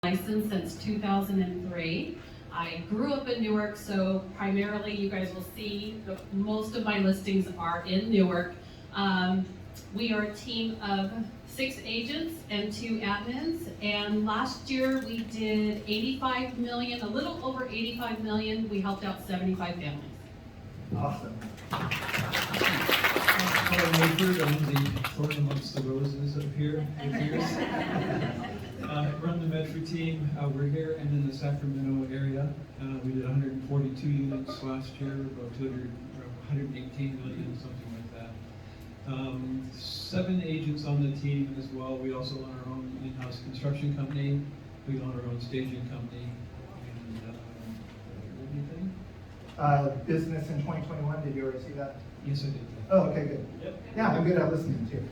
licensed since 2003. I grew up in Newark, so primarily you guys will see most of my listings are in Newark. We are a team of 6 agents and 2 admins, and last year we did 85 million, a little over 85 million. We helped out 75 families. Awesome. Hello, Medford. I'm the thorn amongst the roses up here. Run the Medford team. We're here and in the Sacramento area. We did 142 units last year, about 118 million, something like that. 7 agents on the team as well. We also own our own in-house construction company. We own our own staging company. And anything? Business in 2021, did you already see that? Yes, I did. Oh, okay, good. Yep. Yeah, I'm good at listening too.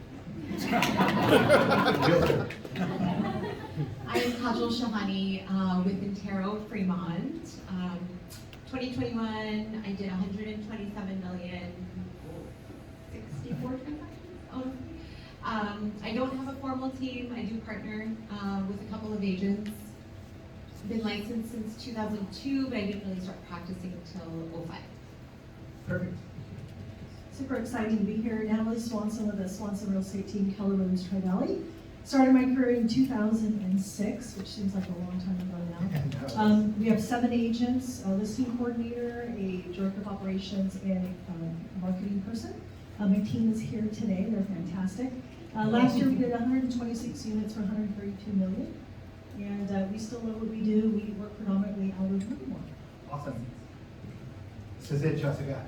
I'm Kaajal, Shahani with Intero, Fremont. 2021, I did 127 million, 64 transactions. I don't have a formal team. I do partner with a couple of agents. Been licensed since 2002, but I didn't really start practicing until 2005. Perfect. Super exciting to be here. Natalie, Swanson with the Swanson Real Estate Team, Keller Williams Tri-Valley. Started my career in 2006, which seems like a long time ago now. We have 7 agents, a listing coordinator, a director of operations, and a marketing person. My team is here today. They're fantastic. Last year we did 126 units for 132 million. And we still love what we do. We work predominantly out of Fremont. Awesome. This is it, Jessica.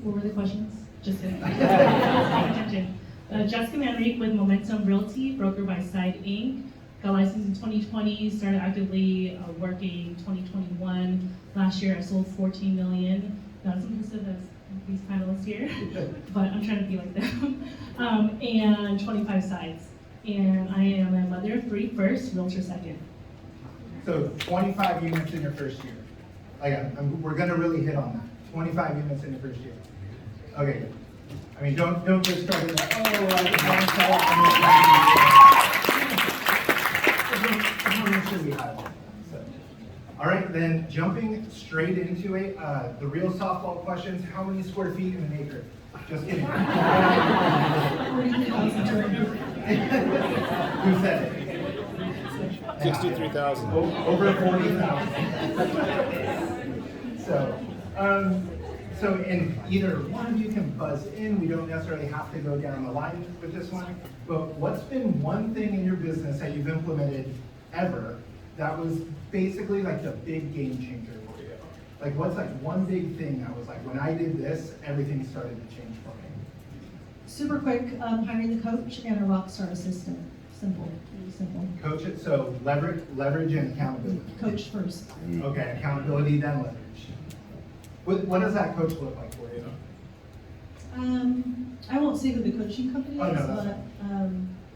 What were the questions? Just kidding. Jessica Manrique with Momentum Realty, broker by Side Inc. Got licensed in 2020, started actively working 2021. Last year I sold 14 million. Not as impressive as these panelists here, but I'm trying to be like them. And 25 sites. And I am a mother of 3 first, realtor second. So 25 units in your first year. We're gonna really hit on that. 25 units in your first year. Okay, good. I mean, don't just start with that. All right, then jumping straight into it, the real softball questions. How many square feet in an acre? Just kidding. Who said it? 63,000. Over 40,000. So, and either one of you can buzz in. We don't necessarily have to go down the line with this one. But what's been one thing in your business that you've implemented ever that was basically like the big game changer for you? Like, what's like one big thing that was like, when I did this, everything started to change for me? Super quick, hiring the coach and a rock star assistant. Simple, really simple. Coach it, so leverage and accountability. Coach first. Okay, accountability, then leverage. What does that coach look like for you? I won't say who the coaching company Oh, no, is, that's but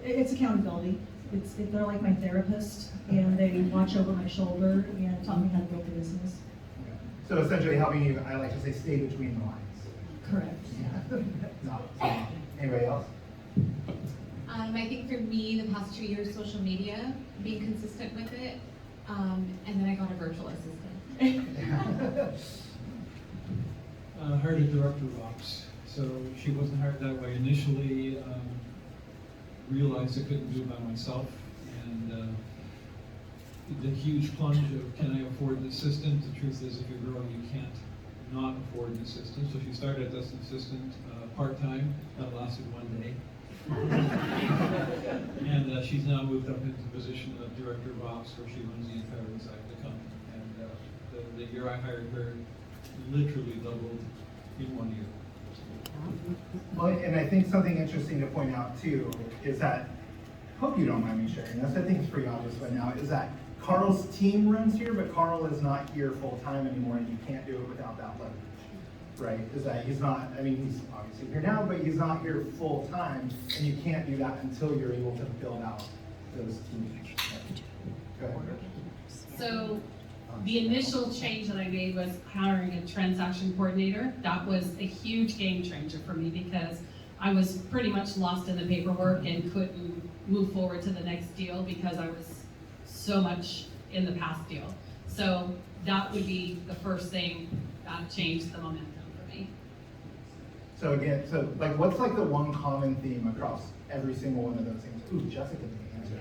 it's accountability. They're like my therapist, and they watch over my shoulder and taught me how to build the business. Okay. So essentially helping you, I like to say, stay between the lines. Correct. No. Anybody else? I think for me, the past 2 years, social media, being consistent with it, and then I got a virtual assistant. Hired a director of ops. So she wasn't hired that way initially. Realized I couldn't do it by myself, and the huge plunge of can I afford an assistant? The truth is, if you're growing, you can't not afford an assistant. So she started as an assistant part-time. That lasted 1 day. And she's now moved up into the position of director of ops, where she runs the entire inside of the company. And the year I hired her, literally doubled in 1 year. Well, and I think something interesting to point out too is that, hope you don't mind me sharing this, I think it's pretty obvious by now, is that Carl's team runs here, but Carl is not here full time anymore, and you can't do it without that leverage, right? Is that he's not, I mean, he's obviously here now, but he's not here full time, and you can't do that until you're able to build out those teams. Go ahead. So the initial change that I made was hiring a transaction coordinator. That was a huge game changer for me because I was pretty much lost in the paperwork and couldn't move forward to the next deal because I was so much in the past deal. So that would be the first thing that changed the momentum for me. So again, like what's like the one common theme across every single one of those things? Ooh, Jessica didn't answer.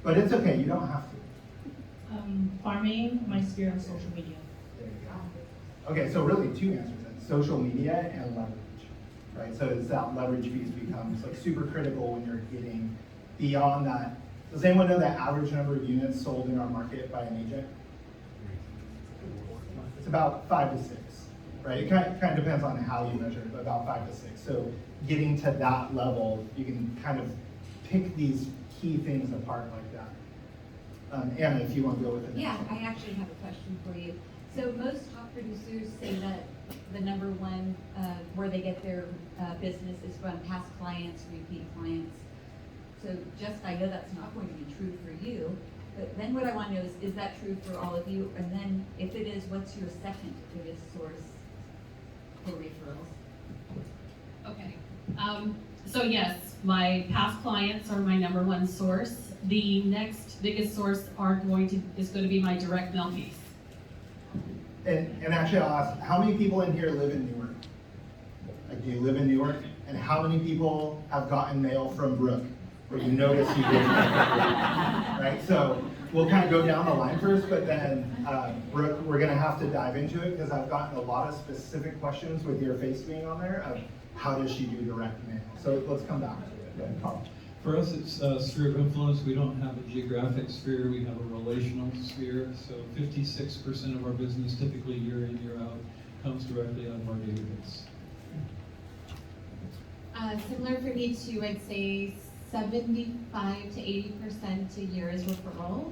But it's okay, you don't have to. Farming, my sphere on social media. There you go. Okay, so really two answers then, social media and leverage, right? So it's that leverage piece becomes like super critical when you're getting beyond that. Does anyone know the average number of units sold in our market by an agent? It's about 5 to 6, right? It kind of depends on how you measure it, but about 5 to 6. So getting to that level, you can kind of pick these key things apart like that. Anna, if you want to go with it. Yeah, I actually have a question for you. So most top producers say that the number one where they get their business is from past clients, repeat clients. So just, I know that's not going to be true for you, but then what I want to know is that true for all of you? And then if it is, what's your second biggest source for referrals? Okay. So yes, my past clients are my number one source. The next biggest source is going to be my direct mail piece. And actually, I'll ask, how many people in here live in Newark? Like, do you live in Newark? And how many people have gotten mail from Brooke? Or you notice you did, right? So we'll kind of go down the line first, but then Brooke, we're going to have to dive into it because I've gotten a lot of specific questions with your face being on there of how does she do direct mail. So let's come back to it. Go ahead, Carl. For us, it's a sphere of influence. We don't have a geographic sphere, we have a relational sphere. So 56% of our business, typically year in, year out, comes directly out of our database. Similar for me too, I'd say 75 to 80% a year is referral.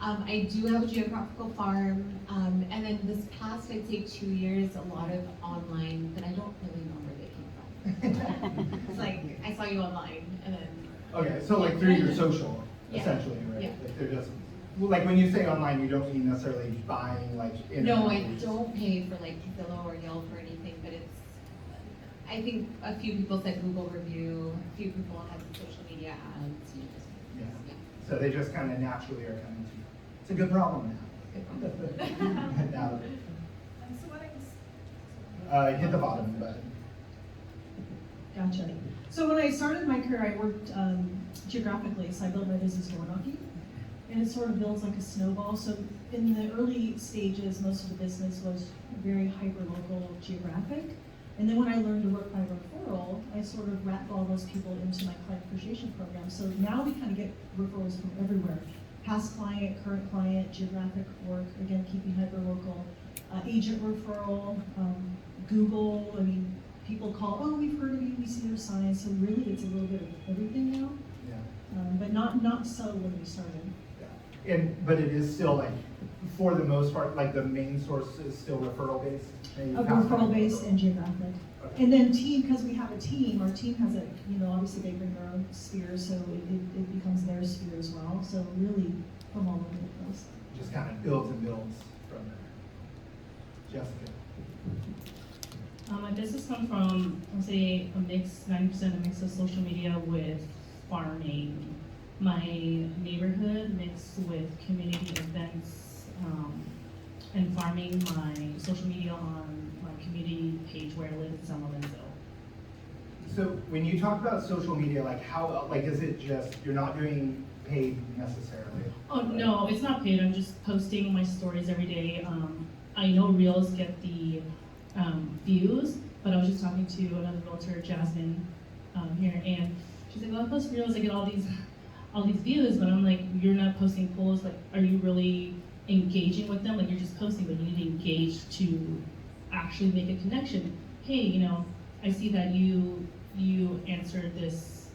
I do have a geographical farm, and then this past, I'd say 2 years, a lot of online, but I don't really know where they came from. It's like, I saw you online, and then. Okay, so like through your social, Yeah. essentially, right? Yeah. Like they're just, well, like when you say online, you don't mean necessarily buying like in. No, I don't pay for like Zillow or Yelp or anything, but it's, I think a few people said Google review, a few people have social media ads, you know, just, Yeah. yeah. So they just kind of naturally are coming to you. It's a good problem now. Now, So what hit the bottom button. Gotcha. So when I started my career, I worked geographically, so I built my business door knocking. And it sort of builds like a snowball. So in the early stages, most of the business was very hyper-local geographic. And then when I learned to work by referral, I sort of wrapped all those people into my client appreciation program. So now we kind of get referrals from everywhere. Past client, current client, geographic work, again, keeping hyper-local. Agent referral, Google, I mean, people call, oh, we've heard of you, we see your signs. So really, it's a little bit of everything now, Yeah. but not so when we started. But it is still like, for the most part, like the main source is still referral based? Referral based and geographic. Okay. And then team, because we have a team, our team has a, you know, obviously they bring their own sphere, so it becomes their sphere as well. So really from all over the place. Just kind of builds and builds from there. Jessica. My business comes from, I'll say, 90% a mix of social media with farming. My neighborhood mixed with community events and farming. My social media on my community page where I live in San Lorenzo. So when you talk about social media, like how, like is it just, you're not doing paid necessarily? Oh, no, it's not paid. I'm just posting my stories every day. I know Reels get the views, but I was just talking to another realtor, Jasmine, here, and she's like, well, I post Reels, I get all these views, but I'm like, you're not posting polls, like, are you really engaging with them? Like, you're just posting, but you need to engage to actually make a connection. Hey, you know, I see that you answered this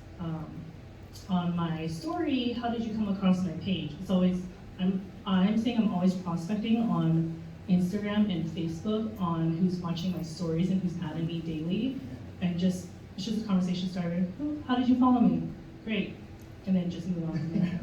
on my story. How did you come across my page? It's always, I'm saying I'm always prospecting on Instagram and Facebook on who's watching my stories and who's adding me daily, and it's just a conversation starter. Oh, how did you follow me? Great, and then just move on from there.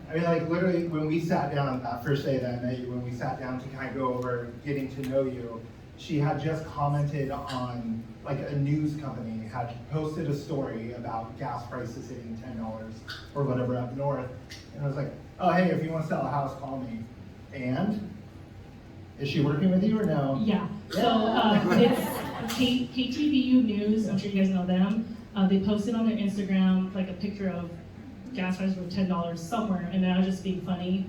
I mean, like literally, when we sat down that first day that I met you, when we sat down to kind of go over getting to know you, she had just commented on, like a news company had posted a story about gas prices hitting $10 or whatever up north, and I was like, oh, hey, if you want to sell a house, call me. And? Is she working with you or no? Yeah, so it's KTVU News, I'm sure you guys know them. They posted on their Instagram like a picture of gas prices were $10 somewhere, and I was just being funny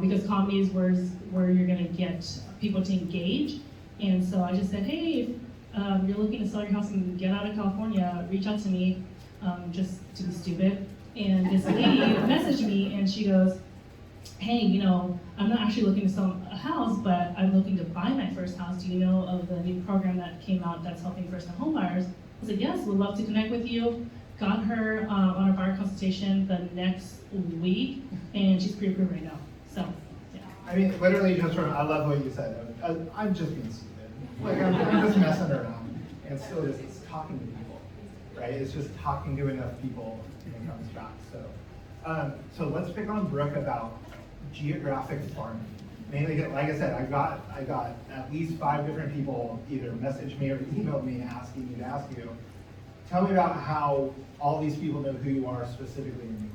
because comedy is where you're gonna get people to engage. And so I just said, hey, if you're looking to sell your house and get out of California, reach out to me, just to be stupid. And this lady messaged me and she goes, hey, you know, I'm not actually looking to sell a house, but I'm looking to buy my first house. Do you know of the new program that came out that's helping first-time home buyers? I said, yes, we'd love to connect with you. Got her on a buyer consultation the next week, and she's pre-approved right now. So, yeah. I mean, literally just I love what you said. I'm just being stupid. Like, I'm just messing around. And still it's talking to people, right? It's just talking to enough people and it comes back. So let's pick on Brooke about geographic farming. Mainly, like I said, I got at least 5 different people either message me or emailed me asking me to ask you. Tell me about how all these people know who you are specifically in New York.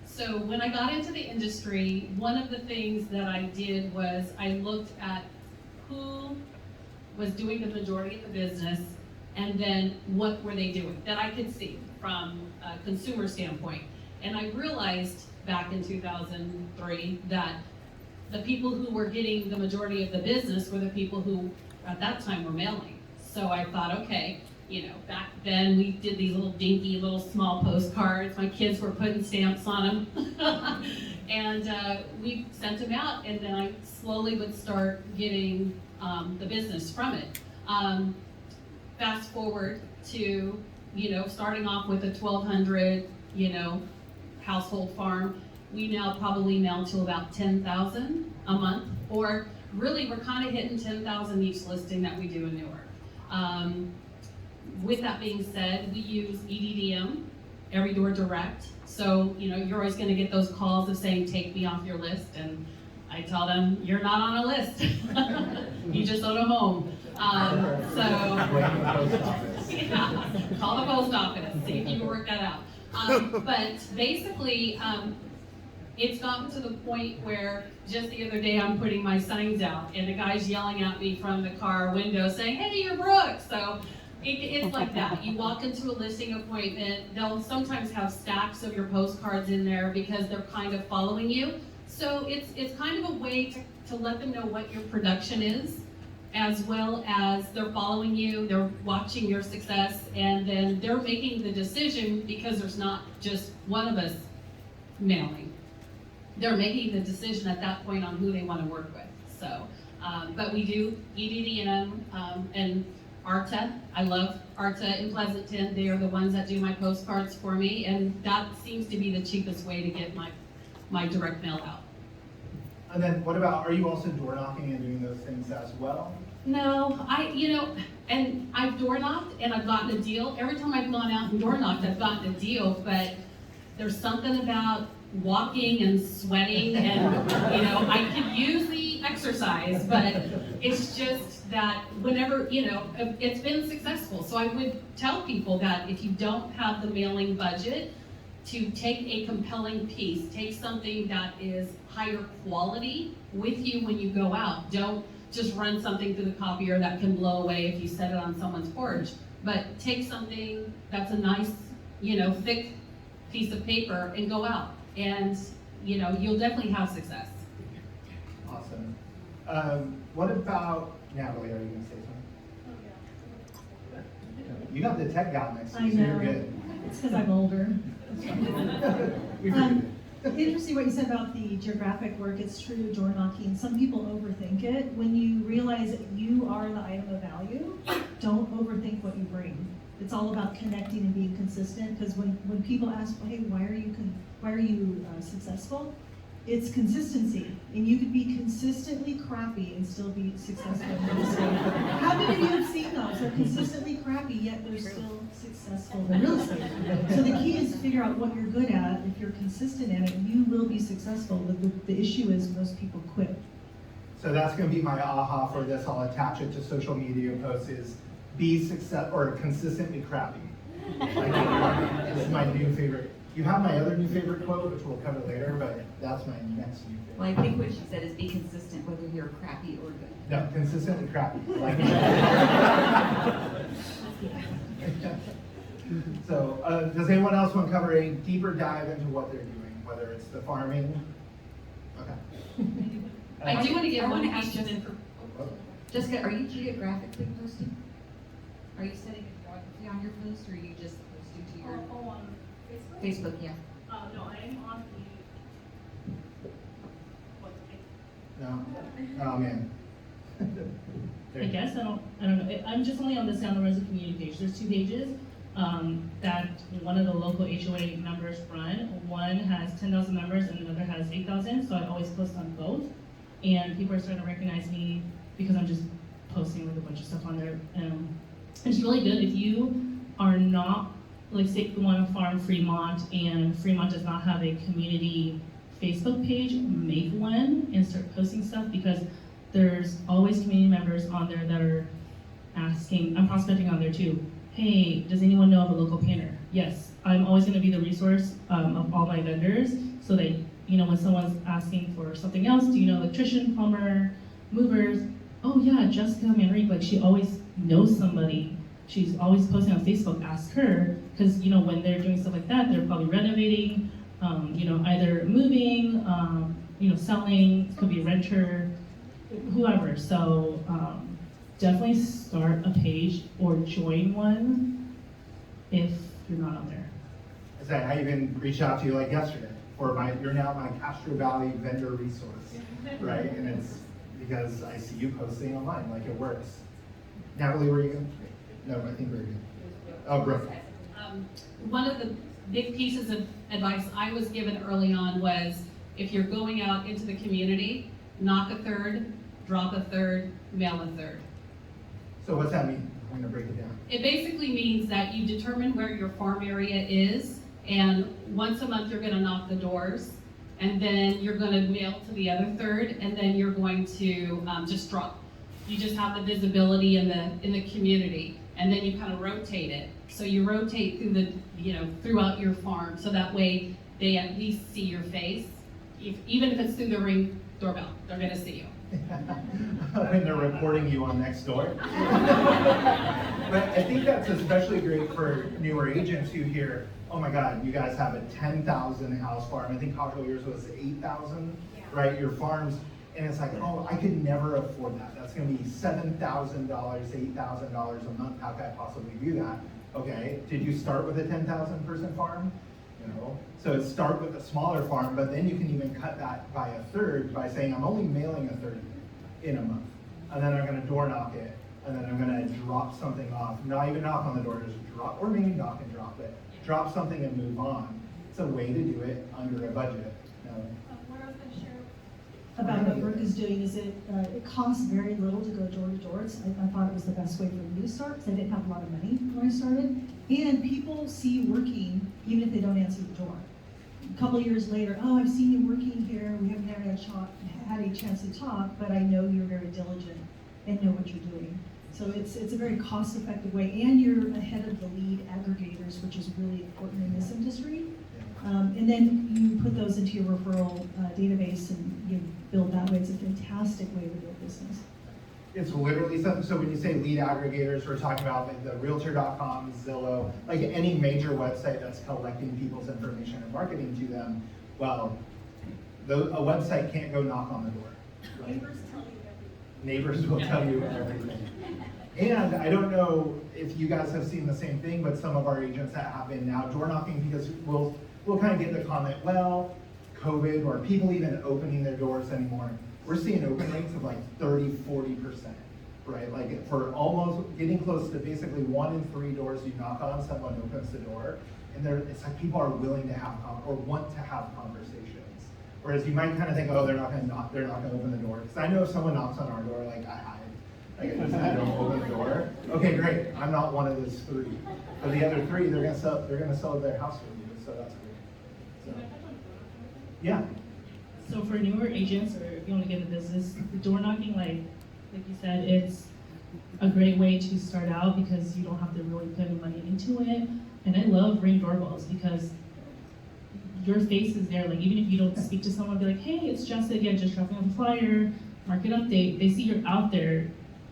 So when I got into the industry, one of the things that I did was I looked at who was doing the majority of the business and then what were they doing that I could see from a consumer standpoint. And I realized back in 2003 that the people who were getting the majority of the business were the people who at that time were mailing. So I thought, okay, you know, back then we did these little dinky little small postcards. My kids were putting stamps on them. And we sent them out, and then I slowly would start getting the business from it. Fast forward to, you know, starting off with a 1,200, you know, household farm. We now probably mail to about 10,000 a month, or really we're kind of hitting 10,000 each listing that we do in Newark. With that being said, we use EDDM, Every Door Direct. So, you know, you're always going to get those calls of saying, take me off your list. And I tell them, you're not on a list. You just own a home. Yeah, call the post office, see if you can work that out. But basically, it's gotten to the point where just the other day I'm putting my signs out and the guy's yelling at me from the car window saying, hey, you're Brooke. So it's like that. You walk into a listing appointment, they'll sometimes have stacks of your postcards in there because they're kind of following you. So it's kind of a way to let them know what your production is, as well as they're following you, they're watching your success, and then they're making the decision because there's not just one of us mailing. They're making the decision at that point on who they want to work with. So, but we do EDDM and ARTA. I love ARTA in Pleasanton. They are the ones that do my postcards for me, and that seems to be the cheapest way to get my direct mail out. And then what about, are you also door knocking and doing those things as well? No, and I've door knocked and I've gotten a deal. Every time I've gone out and door knocked, I've gotten a deal, but there's something about walking and sweating and, I could use the exercise, but it's just that whenever, it's been successful. So I would tell people that if you don't have the mailing budget, to take a compelling piece, take something that is higher quality with you when you go out. Don't just run something through the copier that can blow away if you set it on someone's porch, but take something that's a nice, thick piece of paper and go out, and you'll definitely have success. Awesome. What about, Natalie, are you gonna say something? You got the tech guy next to you, so you're good. It's because I'm older. Interesting what you said about the geographic work. It's true, door knocking. Some people overthink it. When you realize that you are the item of value, don't overthink what you bring. It's all about connecting and being consistent. Because when people ask, hey, why are you successful? It's consistency, and you could be consistently crappy and still be successful in real estate. How many of you have seen those? They're consistently crappy, yet they're still successful in real estate. So the key is to figure out what you're good at. If you're consistent at it, you will be successful. The issue is most people quit. So that's going to be my aha for this. I'll attach it to social media posts. Is be consistently crappy. This is my new favorite You have my other new favorite quote, which we'll cover later, but that's my next new favorite. Well, I think what she said is be consistent whether you're crappy or good. No, consistently crappy. Like So, does anyone else want to cover a deeper dive into what they're doing, whether it's the farming? Okay. I do want to give I one wanna ask piece of information. Jessica, are you geographically posting? Are you setting a geography on your post, or are you just posting to your on Facebook? Facebook? Yeah. No, I'm on the, No? Oh, man. I guess, I don't know. I'm just only on the San Lorenzo community page. There's 2 pages that one of the local HOA members run. One has 10,000 members and another has 8,000, so I always post on both. And people are starting to recognize me because I'm just posting with a bunch of stuff on there. It's really good if you are not, like say you want to farm Fremont and Fremont does not have a community Facebook page, make one and start posting stuff, because there's always community members on there that are asking, I'm prospecting on there too. Hey, does anyone know of a local painter? Yes, I'm always gonna be the resource of all my vendors, so that, you know, when someone's asking for something else, do you know electrician, plumber, movers? Oh yeah, Jessica Manrique, like she always knows somebody. She's always posting on Facebook, ask her, because you know, when they're doing stuff like that, they're probably renovating, you know, either moving, you know, selling, it could be a renter, whoever. So definitely start a page or join one if you're not on there. I even reached out to you like yesterday for you're now my Castro Valley vendor resource, right? And it's because I see you posting online, like it works. Natalie, were you going? No, I think we're good. Oh, Brooke. One of the big pieces of advice I was given early on was, if you're going out into the community, knock a third, drop a third, mail a third. So what's that mean? I'm gonna break it down. It basically means that you determine where your farm area is, and once a month you're gonna knock the doors, and then you're gonna mail to the other third, and then you're going to just drop. You just have the visibility in the community, and then you kind of rotate it. So you rotate through the, you know, throughout your farm, so that way they at least see your face. Even if it's through the Ring doorbell, they're gonna see you. When they're reporting you on Nextdoor. But I think that's especially great for newer agents who hear, oh my God, you guys have a 10,000 house farm. I think Kaajal, yours was 8,000, right? Your farms, and it's like, oh, I could never afford that. That's gonna be $7,000, $8,000 a month. How could I possibly do that? Okay, did you start with a 10,000 person farm? No. So start with a smaller farm, but then you can even cut that by a third by saying, I'm only mailing a third in a month. And then I'm gonna door knock it, and then I'm gonna drop something off. Not even knock on the door, just drop, or maybe knock and drop it. Drop something and move on. It's a way to do it under a budget. What I was going to share about what Brooke is doing is it costs very little to go door to door. I thought it was the best way for me to start, because I didn't have a lot of money when I started. And people see you working even if they don't answer the door. A couple of years later, oh, I've seen you working here. We haven't had a chance to talk, but I know you're very diligent and know what you're doing. So it's a very cost-effective way, and you're ahead of the lead aggregators, which is really important in this industry. And then you put those into your referral database and you build that way. It's a fantastic way to build business. It's literally something, so when you say lead aggregators, we're talking about like the Realtor.com, Zillow, like any major website that's collecting people's information and marketing to them. Well, a website can't go knock on the door. Right? Neighbors tell you everything. Neighbors will tell you everything. And I don't know if you guys have seen the same thing, but some of our agents that have been now door knocking, because we'll kind of get the comment, well, COVID, or people even opening their doors anymore. We're seeing open rates of like 30-40%, right? Like for almost getting close to basically 1 in 3 doors you knock on, someone opens the door, and it's like people are willing to have or want to have conversations. Whereas you might kind of think, oh, they're not gonna open the door. Because I know if someone knocks on our door, like I hide. Like I don't open the door. Okay, great. I'm not one of those 3. But the other 3, they're gonna sell their house for you. So that's great. So, yeah. So for newer agents, or if you want to get into business, the door knocking, like you said, it's a great way to start out because you don't have to really put any money into it. And I love Ring doorbells because your face is there. Like even if you don't speak to someone, be like, hey, it's Jessica, just dropping off a flyer, market update. They see you're out there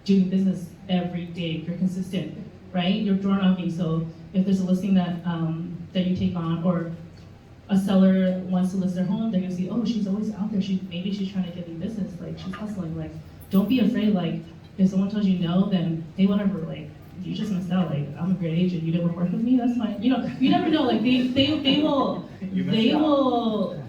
doing business every day. You're consistent, right? You're door knocking. So if there's a listing that that you take on, or a seller wants to list their home, they're gonna see, oh, she's always out there. Maybe she's trying to get me business. Like she's hustling. Like don't be afraid. Like if someone tells you no, then hey, whatever. Like you just missed out. Like I'm a great agent. You didn't work with me. That's fine. You know, you never know. Like they will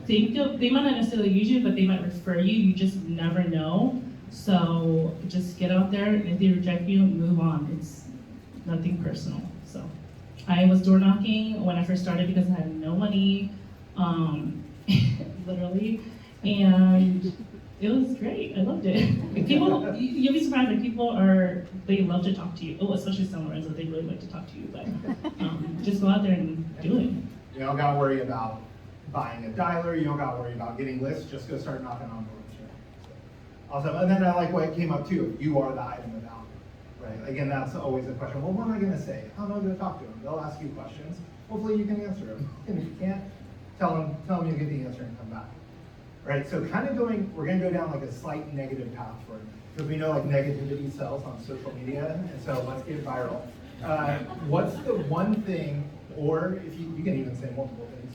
think of, they might not necessarily use you, but they might refer you. You just never know. So just get out there, and if they reject you, move on. It's nothing personal. So I was door knocking when I first started because I had no money, literally, and it was great. I loved it. People, you'll be surprised. Like they love to talk to you. Oh, especially some Lorenzo, they really like to talk to you. But just go out there and do it. You don't gotta worry about buying a dialer. You don't gotta worry about getting lists. Just go start knocking on doors. Awesome. And then I like what came up too. You are the item of value, right? Again, that's always a question. Well, what am I going to say? How am I going to talk to them? They'll ask you questions. Hopefully, you can answer them. And if you can't, tell them you get the answer and come back. Right. So, kind of we're going to go down like a slight negative path for it, because we know like negativity sells on social media, and so let's get viral. What's the one thing, or if you can even say multiple things,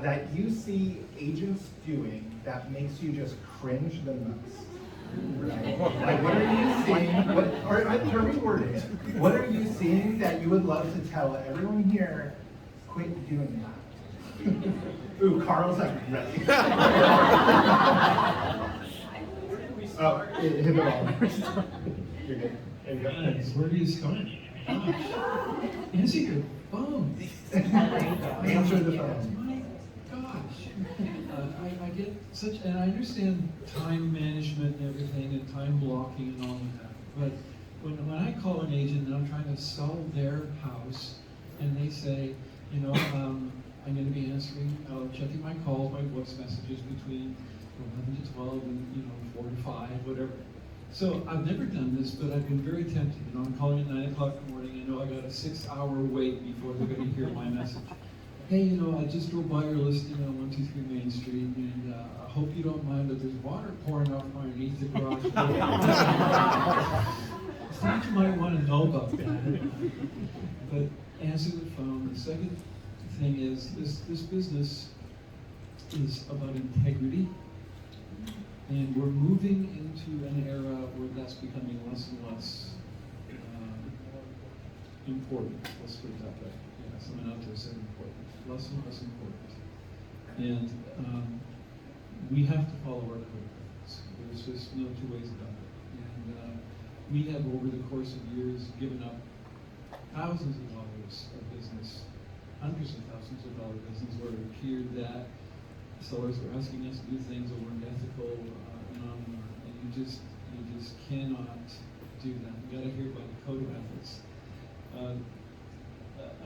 that you see agents doing that makes you just cringe the most? Right. Like, what are you seeing? Or reword it. What are you seeing that you would love to tell everyone here? Quit doing that. Ooh, Carl's like ready. Oh, hit it all. You're good. There you go. Guys, where do you start? Answer your phone. Answer the phone. My gosh. I get such, and I understand time management and everything, and time blocking and all of that. But when I call an agent and I'm trying to sell their house, and they say, you know, I'm going to be checking my calls, my voice messages between 11 to 12 and 4 to 5, whatever. So I've never done this, but I've been very tempted. You know, I'm calling at 9 o'clock in the morning. I know I got a 6-hour wait before they're going to hear my message. Hey, you know, I just drove by your listing on 123 Main Street, and I hope you don't mind that there's water pouring off underneath the garage door. I think you might want to know about that. But answer the phone. The second thing is this business is about integrity, and we're moving into an era where that's becoming less and less important. Let's put it that way. Yeah, someone out there said important. Less and less important. And we have to follow our code of ethics. There's just no two ways about it. And we have, over the course of years, given up thousands of dollars of business, hundreds of thousands of dollars of business, where it appeared that sellers were asking us to do things that weren't ethical, and on and on. And you just cannot do that. You got to hear about the code of ethics.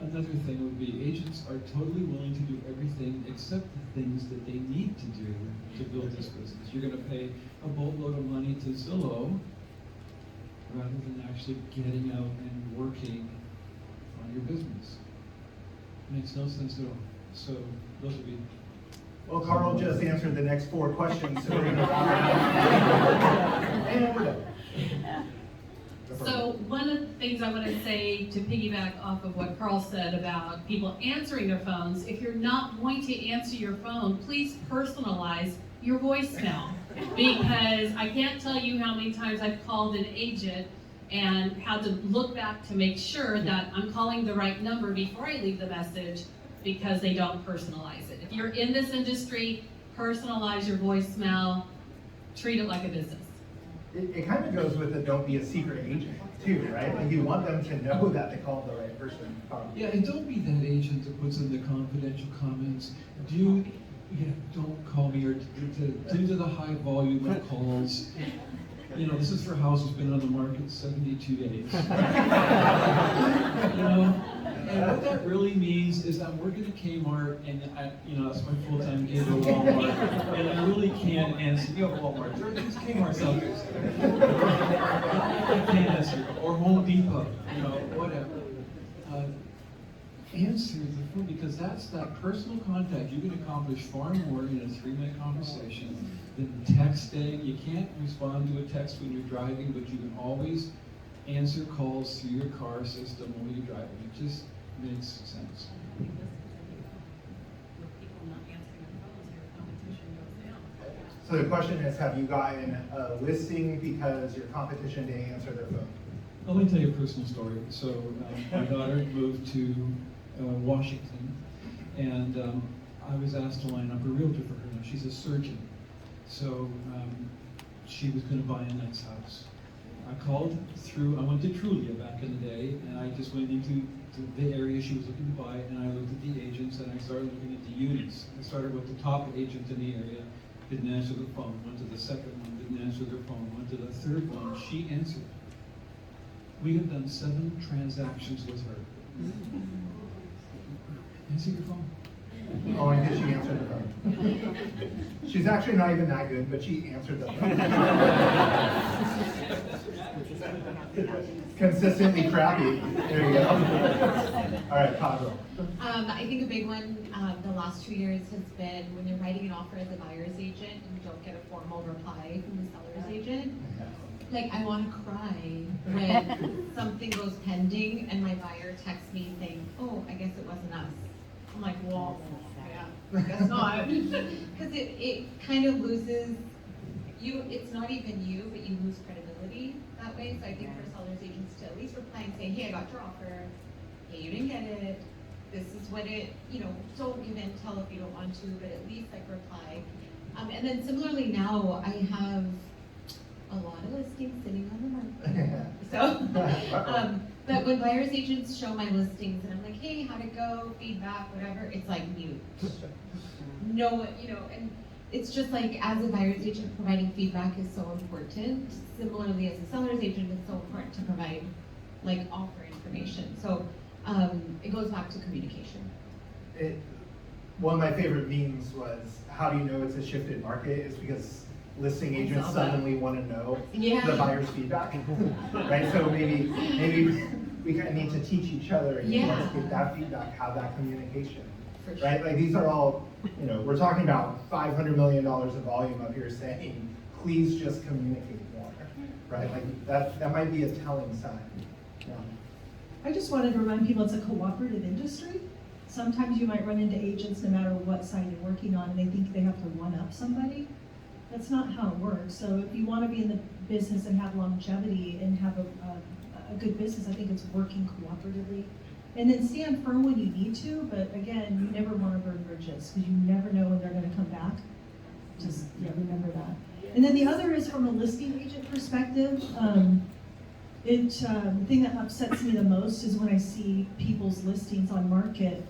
Another thing would be agents are totally willing to do everything except the things that they need to do to build this business. You're going to pay a boatload of money to Zillow rather than actually getting out and working on your business. Makes no sense at all. So those would be. Well, Carl just answered the next 4 questions, so we're going to wrap it up. And we're done. So one of the things I want to say to piggyback off of what Carl said about people answering their phones, if you're not going to answer your phone, please personalize your voicemail. Because I can't tell you how many times I've called an agent and had to look back to make sure that I'm calling the right number before I leave the message, because they don't personalize it. If you're in this industry, personalize your voicemail, treat it like a business. It kind of goes with the don't be a secret agent too, right? Like you want them to know that they called the right person. Yeah, and don't be that agent that puts in the confidential comments. Don't call me, or due to the high volume of calls. You know, this is for a house that's been on the market 72 days. And what that really means is I'm working at Kmart, and that's my full-time gig at Walmart, and I really can't answer. Walmart. There's Kmart's out there. I can't answer. Or Home Depot. Whatever. answer the phone, because that's that personal contact. You can accomplish far more in a 3-minute conversation than texting. You can't respond to a text when you're driving, but you can always answer calls through your car system while you're driving. It just makes sense. With people not answering their phones, your competition goes down. So the question is, have you gotten a listing because your competition didn't answer their phone? Let me tell you a personal story. So my daughter moved to Washington, and I was asked to line up a realtor for her. Now, she's a surgeon, so she was going to buy a nice house. I called through, I went to Trulia back in the day, and I just went into the area she was looking to buy, and I looked at the agents, and I started looking at the units. I started with the top agent in the area, didn't answer the phone, went to the second one, didn't answer their phone, went to the third one, she answered. We have done 7 transactions with her. Answer your phone. Oh, and did she answer the phone? She's actually not even that good, but she answered the phone. Consistently crappy. There you go. All right, Kaajal. I think a big one the last 2 years has been when you're writing an offer as a buyer's agent and you don't get a formal reply from the seller's agent. Like, I want to cry when something goes pending and my buyer texts me saying, oh, I guess it wasn't us. I'm like, well, yeah, I guess not. Because it kind of loses, it's not even you, but you lose credibility that way. So I think for sellers agents to at least reply and say, hey, I got your offer. Hey, you didn't get it. This is what it, don't give intel if you don't want to, but at least like reply. And then similarly now, I have a lot of listings sitting on the market. So, but when buyer's agents show my listings and I'm like, hey, how'd it go? Feedback, whatever, it's like mute. No, and it's just like as a buyer's agent, providing feedback is so important. Similarly, as a seller's agent, it's so important to provide like offer information. So it goes back to communication. One of my favorite memes was, how do you know it's a shifted market? It's because listing agents suddenly want to know the buyer's feedback, right? So maybe we kind of need to teach each other and get that feedback, have that communication, right? Like these are all, we're talking about $500 million of volume up here saying, please just communicate more, right? Like that might be a telling sign. Yeah. I just wanted to remind people it's a cooperative industry. Sometimes you might run into agents no matter what side you're working on and they think they have to one-up somebody. That's not how it works. So if you want to be in the business and have longevity and have a good business, I think it's working cooperatively. And then stand firm when you need to, but again, you never want to burn bridges because you never know when they're going to come back. Just remember that. And then the other is from a listing agent perspective. The thing that upsets me the most is when I see people's listings on market.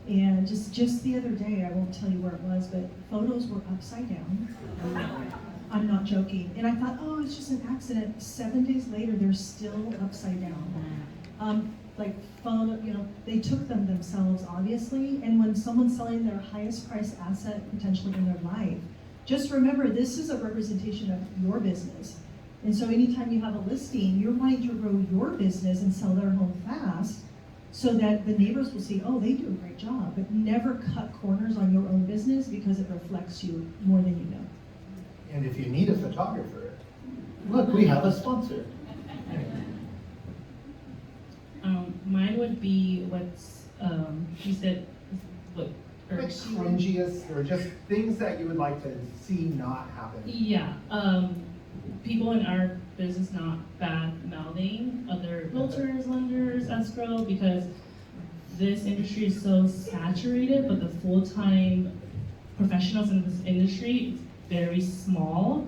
And just the other day, I won't tell you where it was, but photos were upside down. I'm not joking. And I thought, oh, it's just an accident. 7 days later, they're still upside down. They took them themselves, obviously. And when someone's selling their highest priced asset potentially in their life, just remember this is a representation of your business. And so anytime you have a listing, you're wanting to grow your business and sell their home fast, so that the neighbors will see, oh, they do a great job, but never cut corners on your own business because it reflects you more than you know. And if you need a photographer, look, we have a sponsor. Mine would be what's, you said, what? Like cringiest, or just things that you would like to see not happen. Yeah, people in our business not bad-mouthing other realtors, lenders, escrow, because this industry is so saturated, but the full-time professionals in this industry is very small.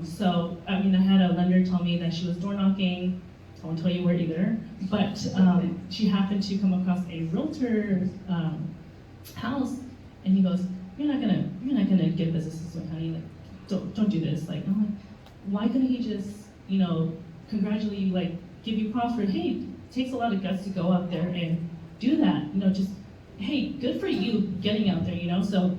So, I had a lender tell me that she was door knocking. I won't tell you where either, but she happened to come across a realtor's house, and he goes, "You're not gonna get business this way, honey. Like, don't do this." Like, I'm like, why couldn't he just, congratulate you, like, give you props for, hey, it takes a lot of guts to go out there and do that. Just, hey, good for you getting out there. So,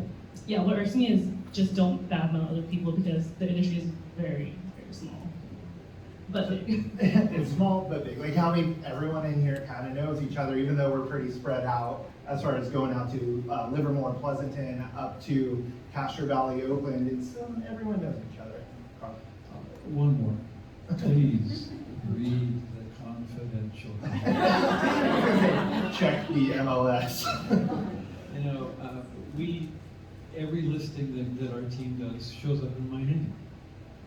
yeah, what irks me is just don't badmouth other people because the industry is very, very small. but big. It's small but big. Like how everyone in here kind of knows each other, even though we're pretty spread out as far as going out to Livermore, Pleasanton, up to Castro Valley, Oakland. It's everyone knows each other. One more. Please read the confidential. Check the MLS. You know, every listing that our team does shows up in my name.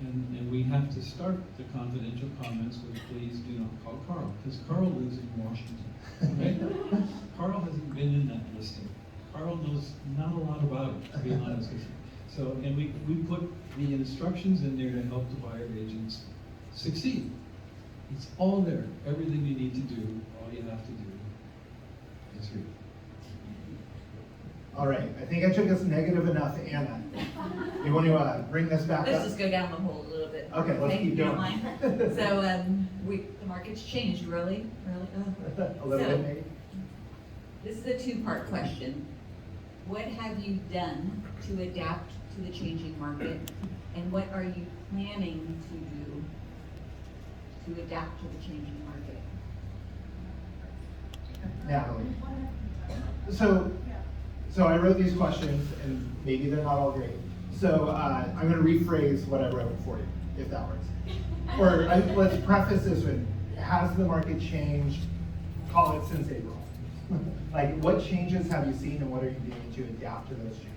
And we have to start the confidential comments with please do not call Carl, because Carl lives in Washington, right? Carl hasn't been in that listing. Carl knows not a lot about it, to be honest with you. So, and we put the instructions in there to help the buyer agents succeed. It's all there, everything you need to do, all you have to do is read. All right, I think I took us negative enough, Anna. You want to bring this back Let's up? just go down the hole a little bit. Okay, let's keep if you don't going. mind. So, the market's changed, really? A little bit, maybe. This is a two-part question. What have you done to adapt to the changing market? And what are you planning to do to adapt to the changing market? Natalie. So I wrote these questions, and maybe they're not all great. So I'm going to rephrase what I wrote for you, if that works. Or let's preface this with, has the market changed, call it since April? Like, what changes have you seen, and what are you doing to adapt to those changes?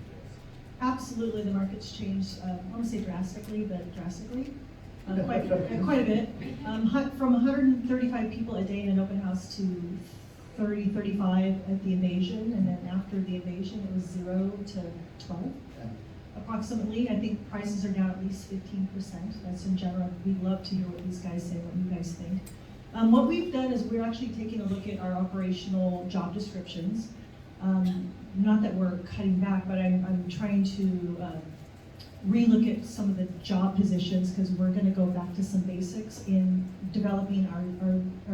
Absolutely, the market's changed, I want to say drastically, but drastically. Quite a bit. From 135 people a day in an open house to 30, 35 at the invasion, and then after the invasion, it was 0 to 12. Approximately. I think prices are down at least 15%. That's in general. We'd love to hear what these guys say, what you guys think. What we've done is we're actually taking a look at our operational job descriptions. Not that we're cutting back, but I'm trying to relook at some of the job positions, because we're going to go back to some basics in developing our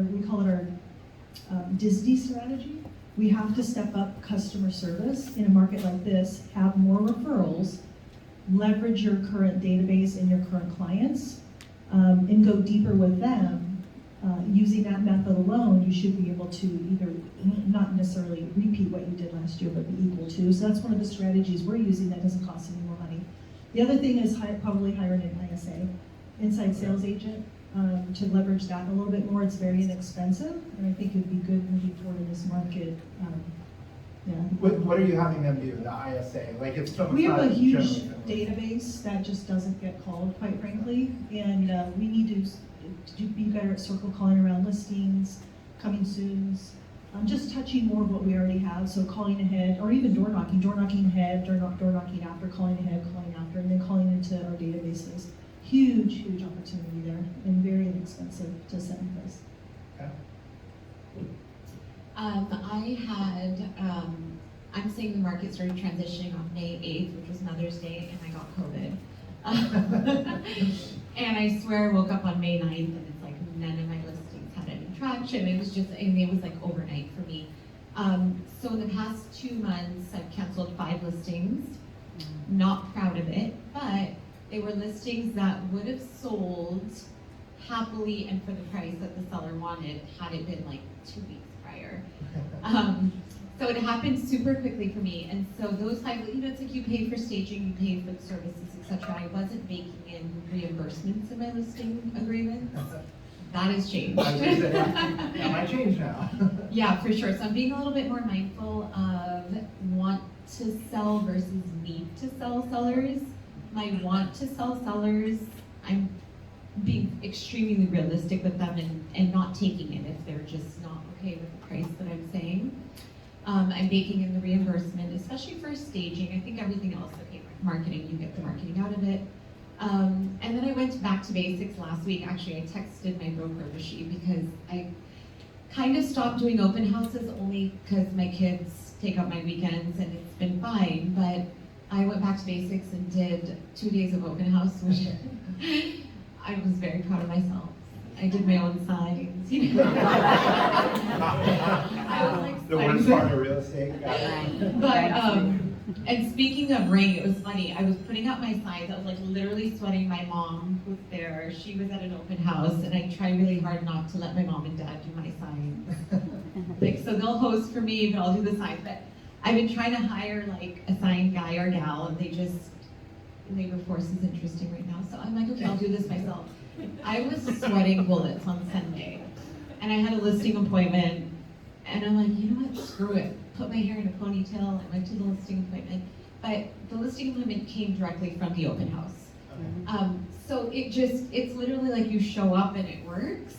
we call it our DISD strategy. We have to step up customer service in a market like this, have more referrals, leverage your current database and your current clients, and go deeper with them. Using that method alone, you should be able to either not necessarily repeat what you did last year, but be equal to. So that's one of the strategies we're using that doesn't cost any more money. The other thing is probably hiring an ISA, inside sales agent, to leverage that a little bit more. It's very inexpensive, and I think it would be good moving forward in this market. Yeah. What are you having them do, the ISA? Like, if someone's We have not a huge generally familiar. database that just doesn't get called, quite frankly, and we need to be better at circle calling around listings, coming soons, just touching more of what we already have. So calling ahead, or even door knocking ahead, door knocking after, calling ahead, calling after, and then calling into our databases. Huge opportunity there, and very inexpensive to set in place. Okay. I'm saying the market started transitioning on May 8th, which was Mother's Day, and I got COVID. And I swear I woke up on May 9th, and it's like none of my listings had any traction. It was like overnight for me. So in the past 2 months, I've canceled 5 listings. Not proud of it, but they were listings that would have sold happily and for the price that the seller wanted had it been like 2 weeks prior. So it happened super quickly for me, and so those 5, it's like you pay for staging, you pay for the services, etc. I wasn't baking in reimbursements in my listing agreements. That has changed. That might change now. Yeah, for sure. So I'm being a little bit more mindful of want to sell versus need to sell sellers. My want to sell sellers, I'm being extremely realistic with them and not taking it if they're just not okay with the price that I'm saying. I'm baking in the reimbursement, especially for staging. I think everything else, okay, marketing, you get the marketing out of it. And then I went back to basics last week. Actually, I texted my broker, Rishi, because I kind of stopped doing open houses only because my kids take up my weekends and it's been fine. But I went back to basics and did 2 days of open house, which I was very proud of myself. I did my own signs, I was like, The worst part of real estate. but And speaking of rain, it was funny. I was putting out my signs. I was like literally sweating. My mom was there. She was at an open house, and I try really hard not to let my mom and dad do my signs. Like, so they'll host for me, but I'll do the signs. But I've been trying to hire like a sign guy or gal, and labor force is interesting right now. So I'm like, okay, I'll do this myself. I was sweating bullets on Sunday, and I had a listing appointment, and I'm like, you know what, screw it. Put my hair in a ponytail, I went to the listing appointment, but the listing appointment came directly from the open house. So it's literally like you show up and it works,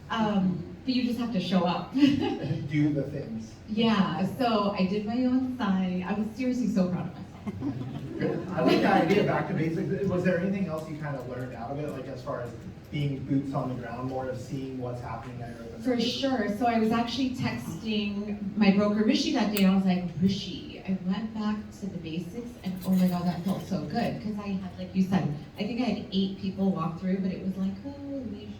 but you just have to show up. Do the things. Yeah, so I did my own sign. I was seriously so proud of myself. Good. I like the idea back to basics. Was there anything else you kind of learned out of it, like as far as being boots on the ground, more of seeing what's happening at your open For house? sure. So I was actually texting my broker Rishi that day. I was like, Rishi, I went back to the basics, and oh my god, that felt so good because I had, like you said, I think I had 8 people walk through, but it was like, oh, leisure,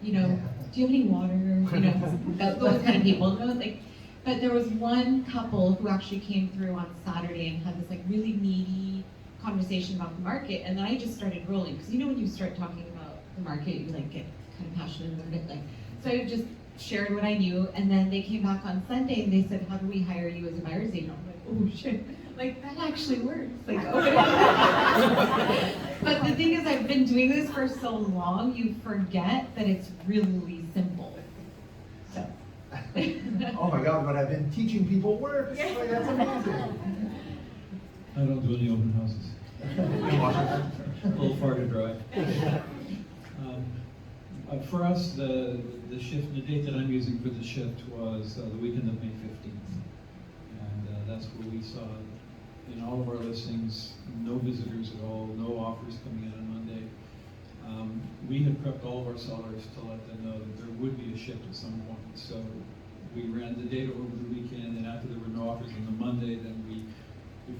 you know, do you have any water? You know, those kind of people. No, like, but there was one couple who actually came through on Saturday and had this like really meaty conversation about the market, and then I just started rolling because you know when you start talking about the market, you like get kind of passionate about it, like. So I just shared what I knew, and then they came back on Sunday and they said, how do we hire you as a buyer's agent? I'm like, oh shit, like that actually works. Like, okay. But the thing is, I've been doing this for so long, you forget that it's really simple. So. Oh my god, but I've been teaching people work. Like, that's amazing. I don't do any open houses. A little far to drive. For us, the shift, the date that I'm using for the shift was the weekend of May 15th. And that's where we saw in all of our listings, no visitors at all, no offers coming in on Monday. We had prepped all of our sellers to let them know that there would be a shift at some point. So we ran the data over the weekend, and after there were no offers on the Monday, then we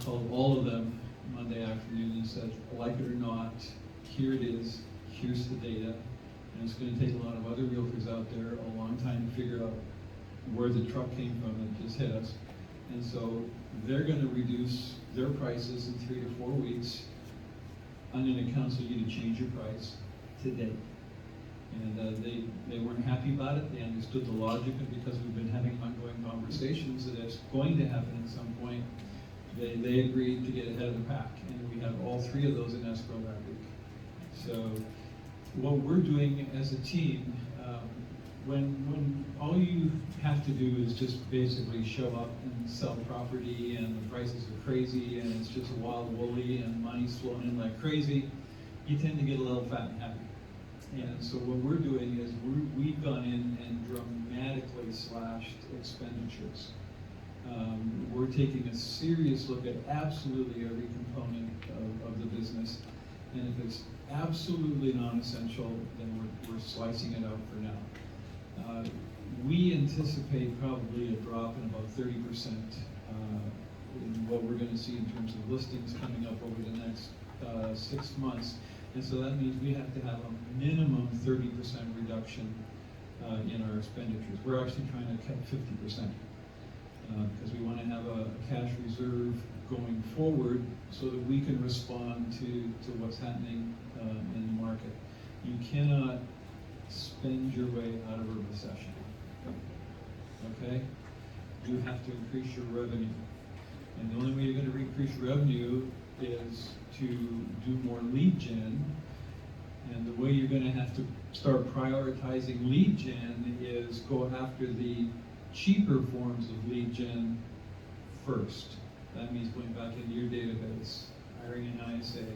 called all of them Monday afternoon and said, like it or not, here it is, here's the data. And it's going to take a lot of other realtors out there a long time to figure out where the truck came from that just hit us. And so they're going to reduce their prices in 3 to 4 weeks. I'm going to counsel you to change your price today. And they weren't happy about it. They understood the logic, and because we've been having ongoing conversations that it's going to happen at some point, they agreed to get ahead of the pack. And we have all 3 of those in escrow that week. So what we're doing as a team, when all you have to do is just basically show up and sell property and the prices are crazy and it's just wild woolly and money's flowing in like crazy, you tend to get a little fat and happy. And so what we're doing is we've gone in and dramatically slashed expenditures. We're taking a serious look at absolutely every component of the business. And if it's absolutely non-essential, then we're slicing it out for now. We anticipate probably a drop in about 30% in what we're going to see in terms of listings coming up over the next 6 months. And so that means we have to have a minimum 30% reduction in our expenditures. We're actually trying to cut 50%. Because we want to have a cash reserve going forward so that we can respond to what's happening in the market. You cannot spend your way out of a recession, okay? You have to increase your revenue. And the only way you're going to increase revenue is to do more lead gen. And the way you're going to have to start prioritizing lead gen is go after the cheaper forms of lead gen first. That means going back into your database, hiring an ISA,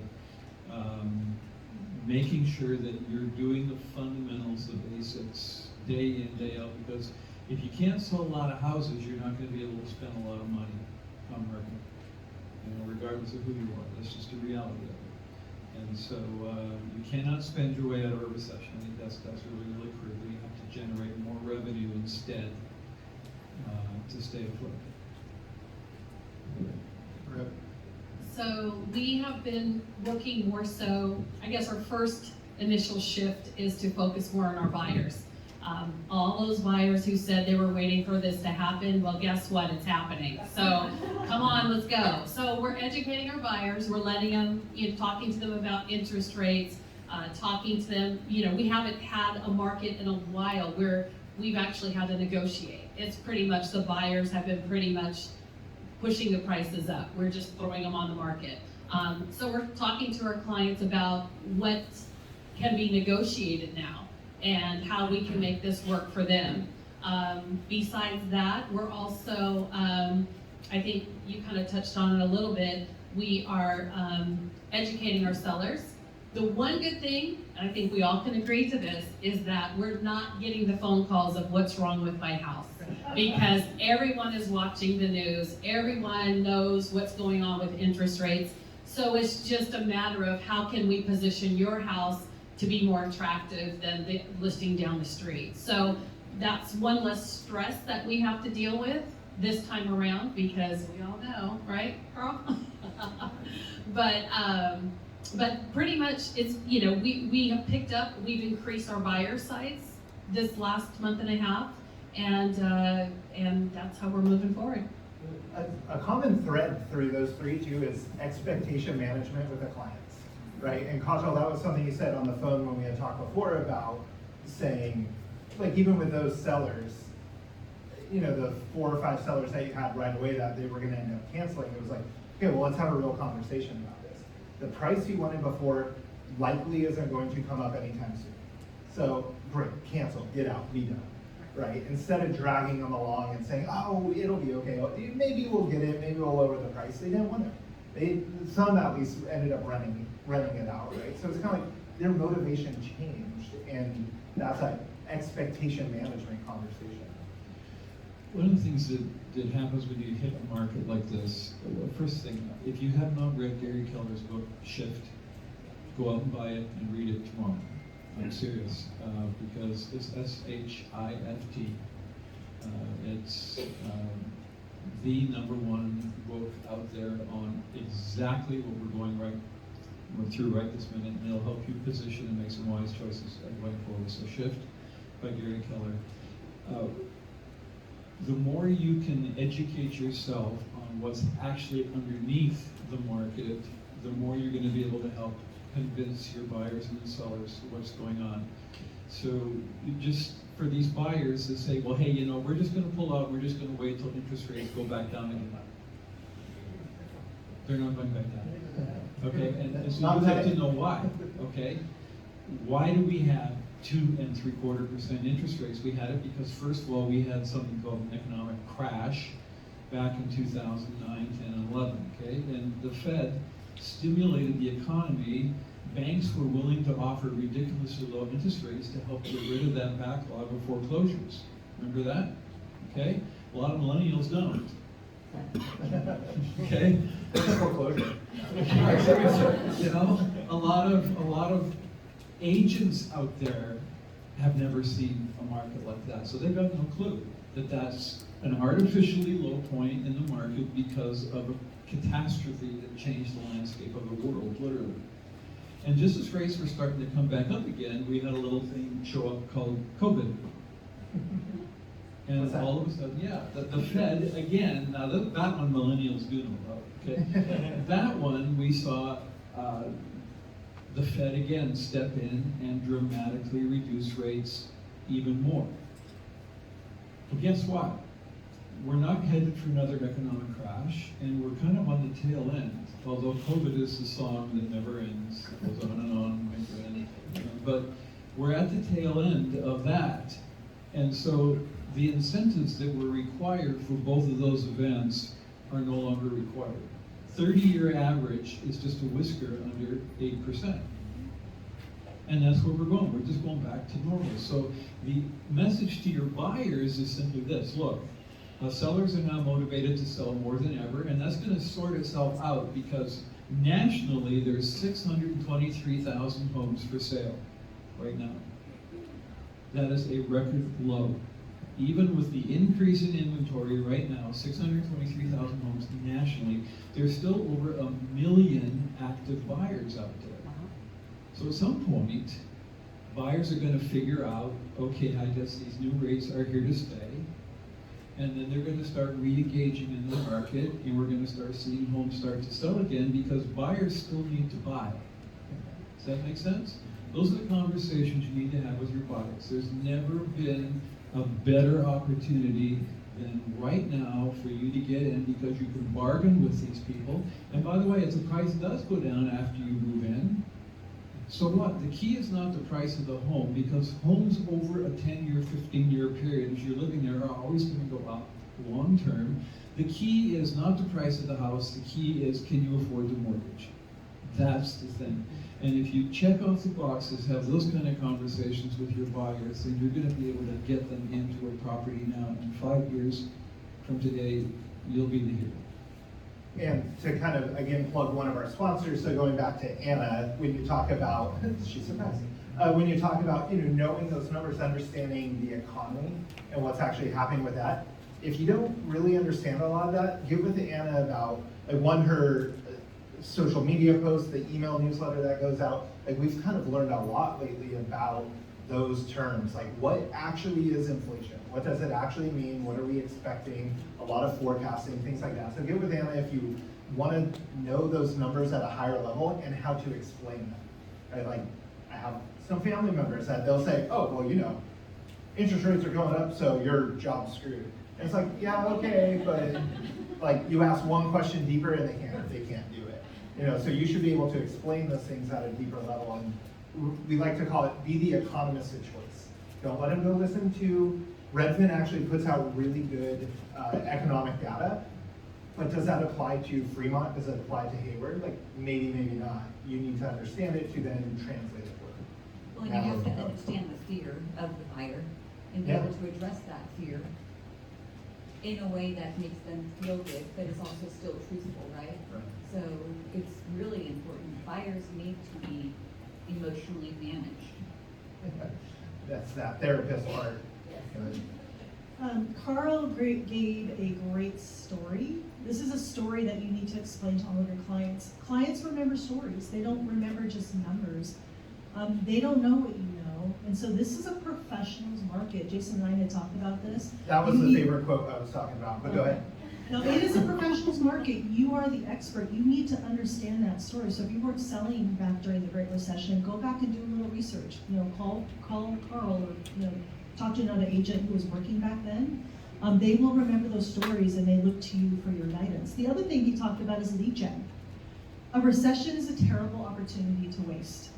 making sure that you're doing the fundamentals, the basics, day in, day out, because if you can't sell a lot of houses, you're not going to be able to spend a lot of money on marketing, regardless of who you are. That's just the reality of it. And so you cannot spend your way out of a recession. I think that's really, really critical. You have to generate more revenue instead to stay afloat. So we have been looking more so, I guess our first initial shift is to focus more on our buyers. All those buyers who said they were waiting for this to happen, well, guess what? It's happening. So come on, let's go. So we're educating our buyers. We're letting them, talking to them about interest rates, talking to them. We haven't had a market in a while where we've actually had to negotiate. It's pretty much the buyers have been pretty much pushing the prices up. We're just throwing them on the market. So we're talking to our clients about what can be negotiated now and how we can make this work for them. Besides that, we're also, I think you kind of touched on it a little bit, we are educating our sellers. The one good thing, and I think we all can agree to this, is that we're not getting the phone calls of what's wrong with my house. Because everyone is watching the news, everyone knows what's going on with interest rates. So it's just a matter of how can we position your house to be more attractive than the listing down the street. So that's one less stress that we have to deal with this time around, because we all know, right, Carl? But pretty much it's, we have picked up, we've increased our buyer sites this last month and a half, and that's how we're moving forward. A common thread through those three too is expectation management with the clients, right? And Kaajal, that was something you said on the phone when we had talked before about saying, like even with those sellers, the 4 or 5 sellers that you had right away that they were gonna end up canceling, it was like, okay, well, let's have a real conversation about this. The price you wanted before likely isn't going to come up anytime soon. So great, cancel, get out, be done. Right? Instead of dragging them along and saying, oh, it'll be okay. Maybe we'll get it. Maybe we'll lower the price. They didn't want to. Some at least ended up renting it out, right? So it's kind of like their motivation changed, and that's an expectation management conversation. One of the things that happens when you hit a market like this, first thing, if you have not read Gary Keller's book, Shift, go out and buy it and read it tomorrow. I'm serious, because it's SHIFT. It's the #1 book out there on exactly what we're through right this minute, and it'll help you position and make some wise choices going forward. So Shift by Gary Keller. The more you can educate yourself on what's actually underneath the market, the more you're going to be able to help convince your buyers and sellers what's going on. So just for these buyers to say, well, hey, we're just going to pull out, we're just going to wait till interest rates go back down again. They're not going back down. Okay, and so you have to know why. Okay, why do we have 2.75% interest rates? We had it because first of all, we had something called an economic crash back in 2009, 10, and 11. Okay, and the Fed stimulated the economy. Banks were willing to offer ridiculously low interest rates to help get rid of that backlog of foreclosures. Remember that? Okay? A lot of millennials don't. Okay? Foreclosure. A lot of agents out there have never seen a market like that. So they've got no clue that that's an artificially low point in the market because of a catastrophe that changed the landscape of the world, literally. And just as rates were starting to come back up again, we had a little thing show up called COVID. And all of a sudden, the Fed, again, now that one millennials do know about, okay? That one, we saw the Fed again step in and dramatically reduce rates even more. But guess what? We're not headed for another economic crash, and we're kind of on the tail end. Although COVID is the song that never ends, it goes on and on, my friend. But we're at the tail end of that. And so the incentives that were required for both of those events are no longer required. 30-year average is just a whisker under 8%. And that's where we're going. We're just going back to normal. So the message to your buyers is simply this. Look, sellers are now motivated to sell more than ever, and that's going to sort itself out because nationally there's 623,000 homes for sale right now. That is a record low. Even with the increase in inventory right now, 623,000 homes nationally, there's still over 1 million active buyers out there. So at some point, Buyers are gonna figure out, okay, I guess these new rates are here to stay. And then they're gonna start re-engaging in the market, and we're gonna start seeing homes start to sell again, because buyers still need to buy. Does that make sense? Those are the conversations you need to have with your buyers. There's never been a better opportunity than right now for you to get in, because you can bargain with these people. And by the way, if the price does go down after you move in, so what? The key is not the price of the home, because homes over a 10-year, 15-year period, as you're living there, are always going to go up long term. The key is not the price of the house, the key is, can you afford the mortgage? That's the thing. And if you check off the boxes, have those kind of conversations with your buyers, then you're going to be able to get them into a property now. In 5 years from today, you'll be the hero. And to kind of, again, plug one of our sponsors, so going back to Anna, when you talk about, she's surprising, when you talk about, knowing those numbers, understanding the economy and what's actually happening with that, if you don't really understand a lot of that, get with Anna about, her social media posts, the email newsletter that goes out. We've kind of learned a lot lately about those terms, what actually is inflation? What does it actually mean? What are we expecting? A lot of forecasting, things like that. So get with Anna if you want to know those numbers at a higher level and how to explain them. Right? I have some family members that they'll say, oh, well, interest rates are going up, so your job's screwed. And it's yeah, okay, but you ask one question deeper and they can't do it. So you should be able to explain those things at a deeper level. And we like to call it, be the economist of choice. Don't let them go listen to, Redfin actually puts out really good economic data, but does that apply to Fremont? Does it apply to Hayward? Maybe, maybe not. You need to understand it to then translate it for them. Well, you have to understand the fear of the buyer and be able to address that fear in a way that makes them feel good, but is also still truthful, right? So it's really important. Buyers need to be emotionally managed. That's that therapist part. Carl gave a great story. This is a story that you need to explain to all of your clients. Clients remember stories. They don't remember just numbers. They don't know what you know. And so this is a professionals market. Jason and I had talked about this. That was the favorite quote I was talking about, but go ahead. No, it is a professionals market. You are the expert. You need to understand that story. So if you weren't selling back during the Great Recession, go back and do a little research. Call Carl, or talk to another agent who was working back then. They will remember those stories and they look to you for your guidance. The other thing he talked about is lead gen. A recession is a terrible opportunity to waste.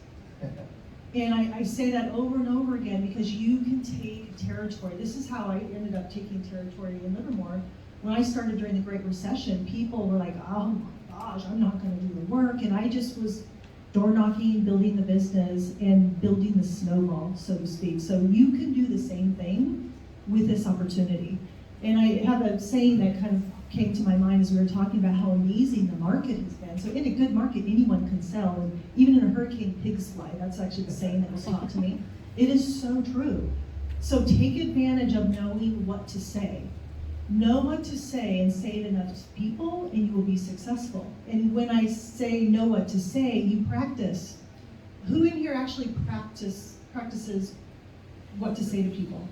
And I say that over and over again because you can take territory. This is how I ended up taking territory in Livermore. When I started during the Great Recession, people were like, oh my gosh, I'm not gonna do the work. And I just was door knocking, building the business, and building the snowball, so to speak. So you can do the same thing with this opportunity. And I have a saying that kind of came to my mind as we were talking about how amazing the market has been. So in a good market, anyone can sell. And even in a hurricane, pigs fly. That's actually the saying that was taught to me. It is so true. So take advantage of knowing what to say. Know what to say and say it enough to people and you will be successful. And when I say know what to say, you practice. Who in here actually practices what to say to people?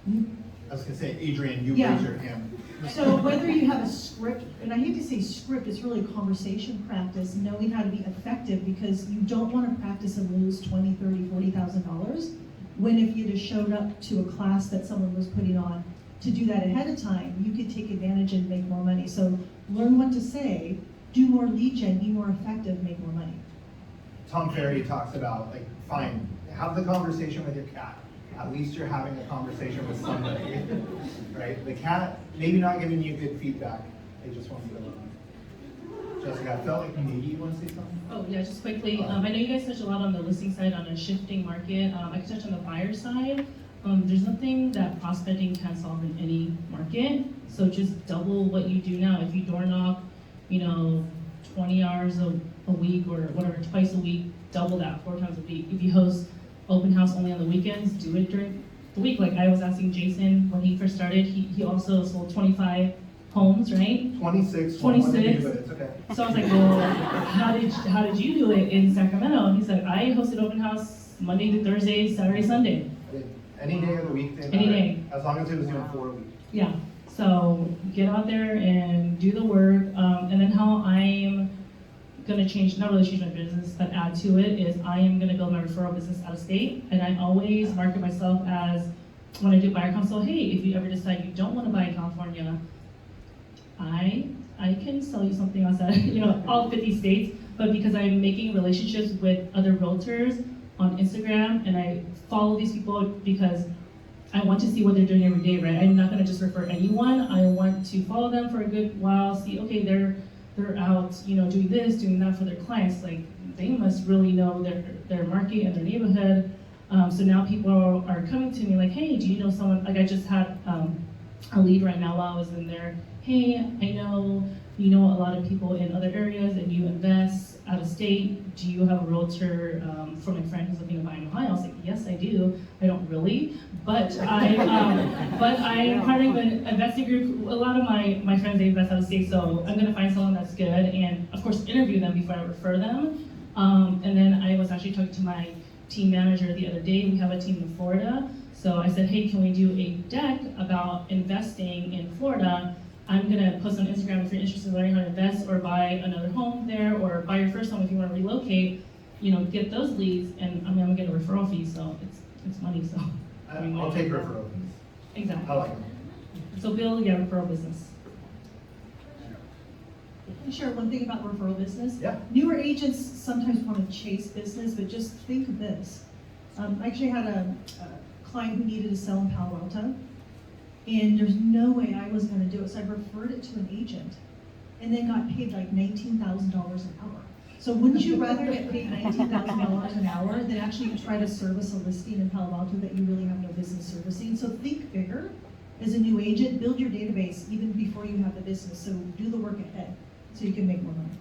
I was gonna say, Adrian, you Yeah. raise your hand. So whether you have a script, and I hate to say script, it's really conversation practice, knowing how to be effective, because you don't want to practice and lose $20,000, $30,000, $40,000, when if you just showed up to a class that someone was putting on, to do that ahead of time, you could take advantage and make more money. So learn what to say, do more lead gen, be more effective, make more money. Tom Ferry talks about, fine, have the conversation with your cat. At least you're having a conversation with somebody, right? The cat, maybe not giving you good feedback, they just want you alone. Jessica, I felt like maybe you want to say something? Oh, yeah, just quickly. I know you guys touch a lot on the listing side on a shifting market. I can touch on the buyer side. There's nothing that prospecting can't solve in any market. So just double what you do now. If you door knock, 20 hours a week or whatever, twice a week, double that 4 times a week. If you host open house only on the weekends, do it during the week. Like I was asking Jason when he first started, he also sold 25 homes, right? 26. 26. But it's okay. So I was like, well, how did you do it in Sacramento? And he said, I hosted open house Monday to Thursday, Saturday, Sunday. Any day of the week, Any day. as long as it was doing 4 weeks. Yeah, so get out there and do the work. And then how I'm gonna change, not really change my business, but add to it is I am gonna build my referral business out of state. And I always market myself as, when I do buyer consult, hey, if you ever decide you don't wanna buy in California, I can sell you something outside, all 50 states, but because I'm making relationships with other realtors on Instagram, and I follow these people because I want to see what they're doing every day, right? I'm not gonna just refer anyone. I want to follow them for a good while, see, okay, they're out, doing this, doing that for their clients. Like, they must really know their market and their neighborhood. So now people are coming to me like, hey, do you know someone? Like, I just had a lead right now while I was in there. Hey, I know you know a lot of people in other areas and you invest out of state. Do you have a realtor for my friend who's looking to buy in Ohio? I was like, yes, I do. I don't really, but I'm part of an investing group. A lot of my friends, they invest out of state, so I'm gonna find someone that's good and of course interview them before I refer them. And then I was actually talking to my team manager the other day. We have a team in Florida. So I said, hey, can we do a deck about investing in Florida? I'm gonna post on Instagram if you're interested in learning how to invest or buy another home there, or buy your first home if you want to relocate. Get those leads, and I'm gonna get a referral fee, so it's money. So I'll take referral fees. Exactly. I like it. So build your referral business. Can I share one thing about referral business? Yeah. Newer agents sometimes want to chase business, but just think of this. I actually had a client who needed to sell in Palo Alto, and there's no way I was going to do it, so I referred it to an agent, and then got paid like $19,000 an hour. So wouldn't you rather get paid $19,000 an hour than actually try to service a listing in Palo Alto that you really have no business servicing? So think bigger. As a new agent, build your database even before you have the business, so do the work ahead so you can make more money.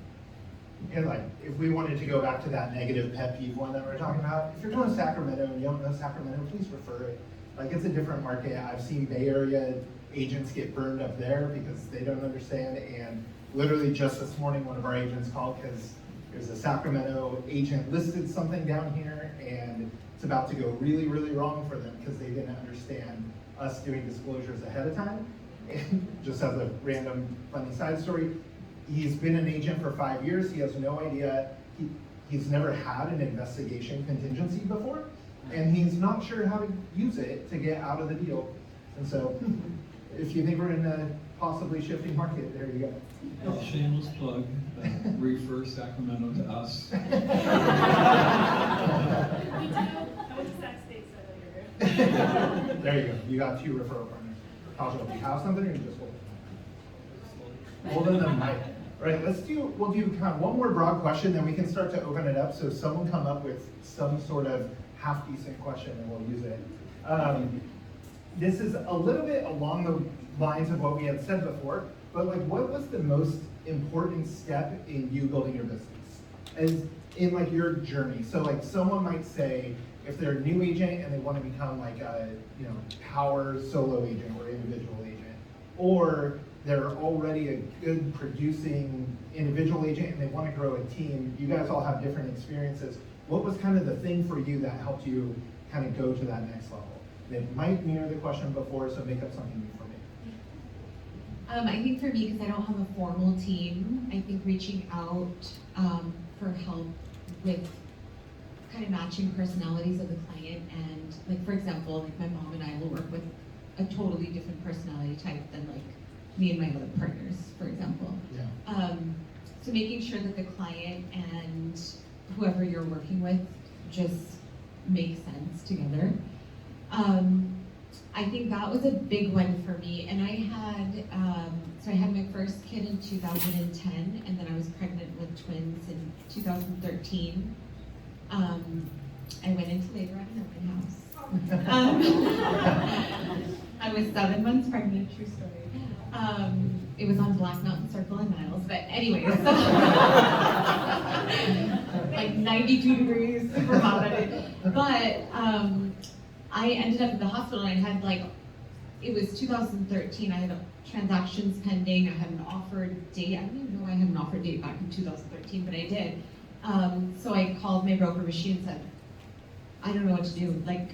And like, if we wanted to go back to that negative pet peeve one that we we're talking about, if you're going to Sacramento and you don't know Sacramento, please refer it. Like, it's a different market. I've seen Bay Area agents get burned up there because they don't understand. And literally just this morning, one of our agents called because there's a Sacramento agent listed something down here and it's about to go really, really wrong for them because they didn't understand us doing disclosures ahead of time. And just as a random funny side story, he's been an agent for 5 years. He has no idea. He's never had an investigation contingency before, and he's not sure how to use it to get out of the deal. And so, if you think we're in a possibly shifting market, there you go. Shameless plug, refer Sacramento to us. We do. I went to Sac State, so I know you're good. There you go. You got 2 referral partners. Kaajal, do you have something, or you just hold it? Holding the mic. All right, we'll do kind of one more broad question, then we can start to open it up. So someone come up with some sort of half-decent question and we'll use it. This is a little bit along the lines of what we had said before, but like, what was the most important step in you building your business? As in like your journey. So like someone might say, if they're a new agent and they want to become like a power solo agent or individual agent, or they're already a good producing individual agent and they want to grow a team. You guys all have different experiences. What was kind of the thing for you that helped you kind of go to that next level? It might mirror the question before, so make up something new for me. I think for me, because I don't have a formal team, I think reaching out for help with kind of matching personalities of the client, and like, for example, like my mom and I will work with a totally different personality type than like me and my other partners, for example. Yeah. So making sure that the client and whoever you're working with just make sense together. I think that was a big one for me. And I had my first kid in 2010, and then I was pregnant with twins in 2013. I went into labor at an open house. I was 7 months pregnant, true story. It was on Black Mountain Circle in Niles, but anyways. Like 92 degrees, super hot. But I ended up at the hospital and I had it was 2013, I had transactions pending, I had an offered date. I don't even know I had an offered date back in 2013, but I did. So I called my broker, Shahani, and said, I don't know what to do. Like,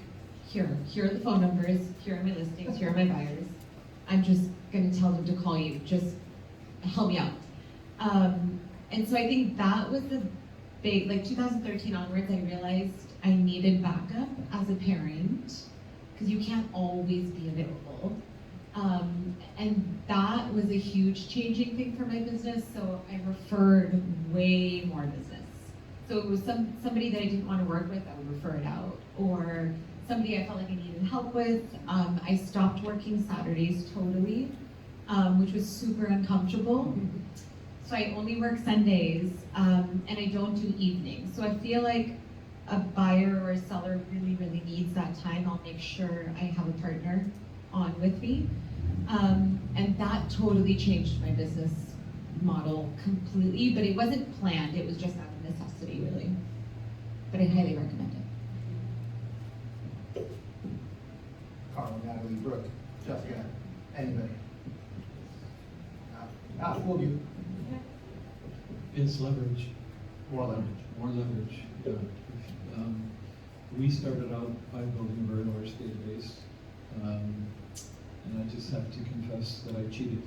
here are the phone numbers, here are my listings, here are my buyers. I'm just gonna tell them to call you, just help me out. And so I think that was the big, like 2013 onwards, I realized I needed backup as a parent, because you can't always be available. And that was a huge changing thing for my business, so I referred way more business. So it was somebody that I didn't want to work with, I would refer it out. Or somebody I felt like I needed help with. I stopped working Saturdays totally, which was super uncomfortable. So I only work Sundays, and I don't do evenings. So I feel like a buyer or a seller really, really needs that time. I'll make sure I have a partner on with me. And that totally changed my business model completely, but it wasn't planned, it was just out of necessity, really. But I highly recommend it. Carl, Natalie, Brooke, Jessica, anybody? Fooled you. It's leverage. More leverage. More leverage, yeah. We started out by building a very large database, and I just have to confess that I cheated.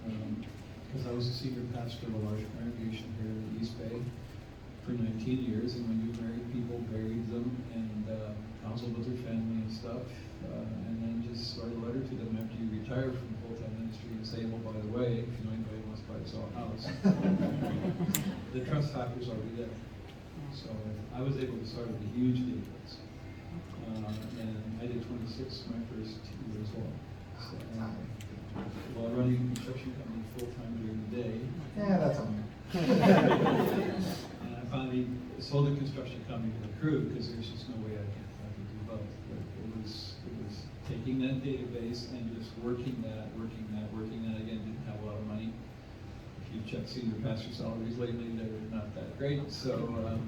Because I was a senior pastor of a large congregation here in the East Bay for 19 years, and when you married people, buried them, and counseled with their family and stuff, and then just write a letter to them after you retire from full-time ministry and say, well, by the way, if you know anybody who wants to buy or sell a house, the trust factor's already there. So I was able to start with a huge database. And I did 26 my first year as well. So, while running a construction company full-time during the day. Yeah, that's on you. And I finally sold the construction company to the crew because there's just no way I could do both. But it was taking that database and just working that. Again, didn't have a lot of money. If you check senior pastor salaries lately, they're not that great. So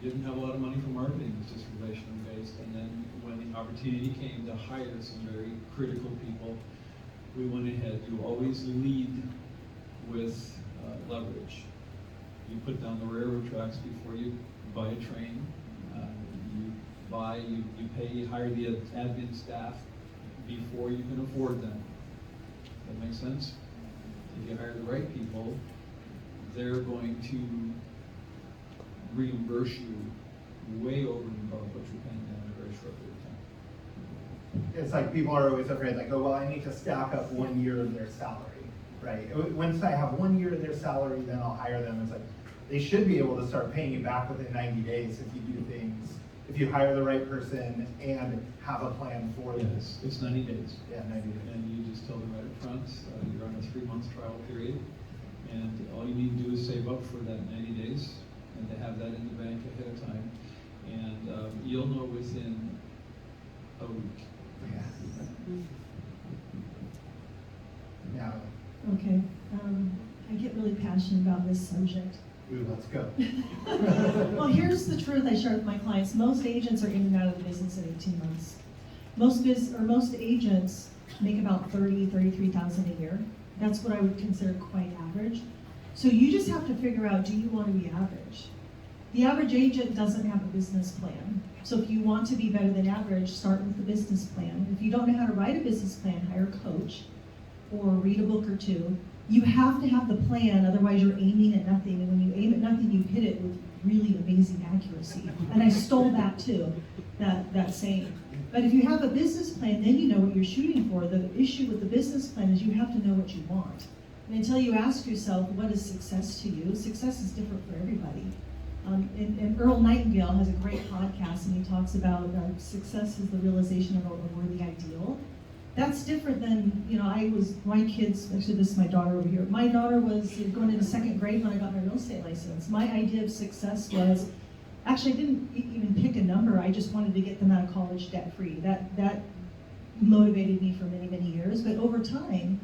didn't have a lot of money for marketing. It was just relational based. And then when the opportunity came to hire some very critical people, we went ahead. You always lead with leverage. You put down the railroad tracks before you buy a train. You pay, you hire the admin staff before you can afford them. That makes sense? If you hire the right people, they're going to reimburse you way over and above what you're paying them in a very short period of time. It's like people are always afraid, like, oh, well, I need to stack up 1 year of their salary, right? Once I have 1 year of their salary, then I'll hire them. It's like, they should be able to start paying you back within 90 days if you do things, if you hire the right person and have a plan for them. Yes, it's 90 days. Yeah, 90 days. And you just tell them right up front, you're on a 3-month trial period, and all you need to do is save up for that 90 days, and to have that in the bank ahead of time, and you'll know within a week. Yeah. Okay, I get really passionate about this subject. Ooh, let's go. Well, here's the truth I share with my clients. Most agents are in and out of the business in 18 months. Most agents make about $33,000 a year. That's what I would consider quite average. So you just have to figure out, do you want to be average? The average agent doesn't have a business plan. So if you want to be better than average, start with the business plan. If you don't know how to write a business plan, hire a coach or read a book or two. You have to have the plan, otherwise you're aiming at nothing. And when you aim at nothing, you hit it with really amazing accuracy. And I stole that too, that saying. But if you have a business plan, then you know what you're shooting for. The issue with the business plan is you have to know what you want. And until you ask yourself, what is success to you? Success is different for everybody. And Earl Nightingale has a great podcast, and he talks about success is the realization of a worthy ideal. That's different than, my kids, actually this is my daughter over here. My daughter was going into 2nd grade when I got my real estate license. My idea of success was, actually I didn't even pick a number, I just wanted to get them out of college debt free. That motivated me for many, many years, but over time,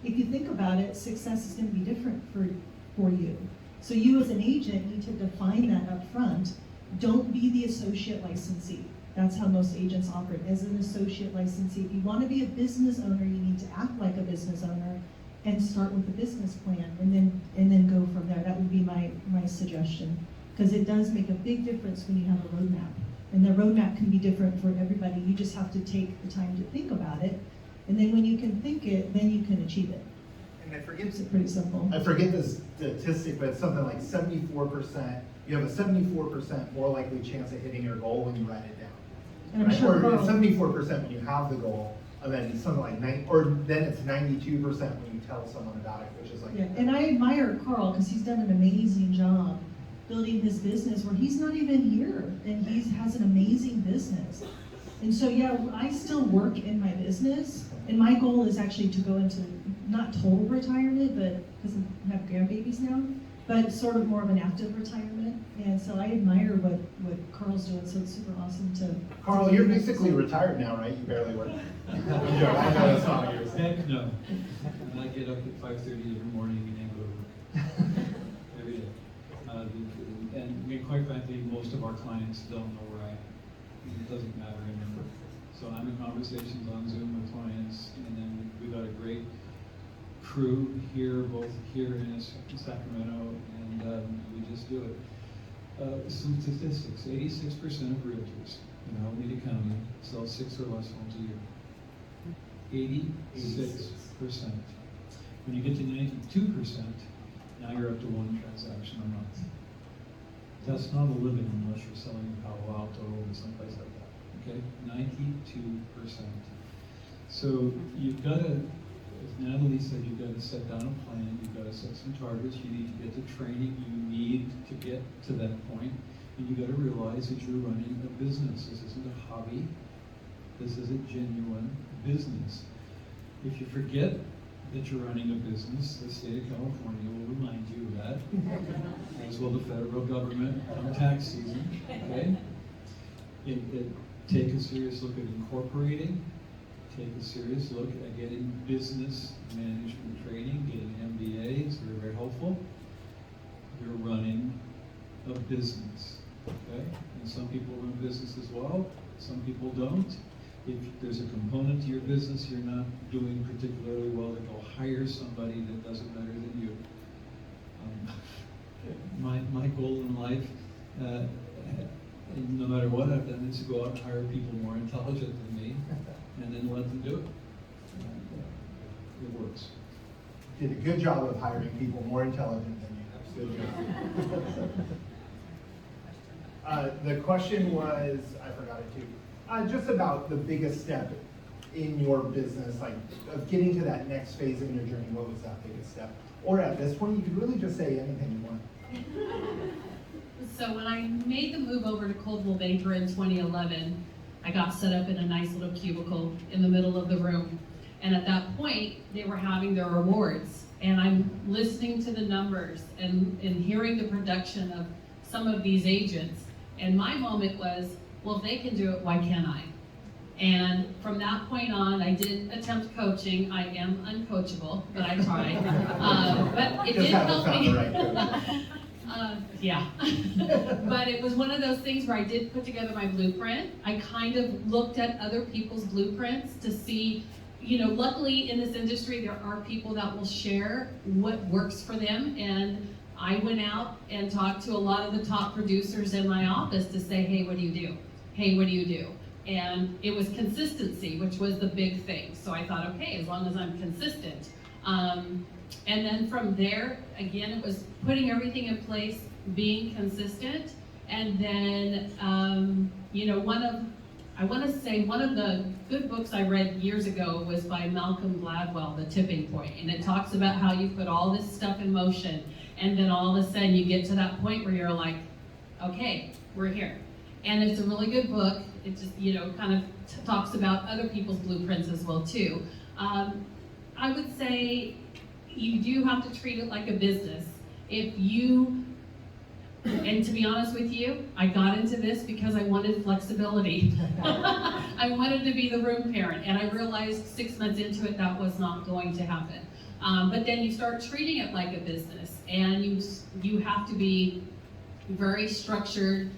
if you think about it, success is going to be different for you. So you as an agent need to define that up front. Don't be the associate licensee. That's how most agents operate, as an associate licensee. If you want to be a business owner, you need to act like a business owner and start with a business plan and then go from there. That would be my suggestion. because it does make a big difference when you have a roadmap. And the roadmap can be different for everybody. You just have to take the time to think about it. And then when you can think it, then you can achieve it. And I forget, It's pretty simple. I forget the statistic, but it's something like 74%, you have a 74% more likely chance of hitting your goal when you write it down. And I'm Right? sure Or Carl, it's 74% when you have the goal, and then it's something like then it's 92% when you tell someone about it, which is like. yeah, and I admire Carl because he's done an amazing job building his business where he's not even here, and he has an amazing business. And so, yeah, I still work in my business, and my goal is actually to go into not total retirement, but because I have grandbabies now, but sort of more of an active retirement. And so I admire what Carl's doing, so it's super awesome to. Carl, you're basically retired now, right? You barely work. I'm joking. I know that's not what you're saying. Heck no. And I get up at 5:30 every morning and then go to work. Every day. And I mean, quite frankly, most of our clients don't know where I am. It doesn't matter anymore. So I'm in conversations on Zoom with clients, and then we got a great crew here, both here in Sacramento, and we just do it. Some statistics: 86% of realtors in Alameda County sell 6 or less homes a year. 86%. When you get to 92%, now you're up to 1 transaction a month. That's not a living unless you're selling in Palo Alto or someplace like that. Okay, 92%. So you've got to, as Natalie said, you've got to set down a plan. You've got to set some targets. You need to get the training you need to get to that point. And you've got to realize that you're running a business. This isn't a hobby. This is a genuine business. If you forget that you're running a business, the state of California will remind you of that, as will the federal government on tax season, okay? Take a serious look at incorporating, take a serious look at getting business management training, getting MBAs, very, very helpful. You're running a business, okay? And some people run businesses well, some people don't. If there's a component to your business you're not doing particularly well, then go hire somebody that does it better than you. My goal in life, no matter what I've done, is to go out and hire people more intelligent than me, and then let them do it. It works. Did a good job of hiring people more intelligent than you. Good job. The question was, I forgot it too. Just about the biggest step in your business, like of getting to that next phase in your journey. What was that biggest step? Or at this point, you could really just say anything you want. So when I made the move over to Coldwell Banker in 2011, I got set up in a nice little cubicle in the middle of the room. And at that point, they were having their awards. And I'm listening to the numbers and hearing the production of some of these agents. And my moment was, well, if they can do it, why can't I? And from that point on, I did attempt coaching. I am uncoachable, but I tried. But it did help me. Yeah. But it was one of those things where I did put together my blueprint. I kind of looked at other people's blueprints to see, you know, luckily in this industry, there are people that will share what works for them. And I went out and talked to a lot of the top producers in my office to say, hey, what do you do? Hey, what do you do? And it was consistency, which was the big thing. So I thought, okay, as long as I'm consistent. And then from there, again, it was putting everything in place, being consistent. And then, you know, one of the good books I read years ago was by Malcolm Gladwell, The Tipping Point. And it talks about how you put all this stuff in motion. And then all of a sudden you get to that point where you're like, okay, we're here. And it's a really good book. It just, you know, kind of talks about other people's blueprints as well too. I would say you do have to treat it like a business. And to be honest with you, I got into this because I wanted flexibility. I wanted to be the room parent, and I realized 6 months into it that was not going to happen. But then you start treating it like a business, and you have to be very structured.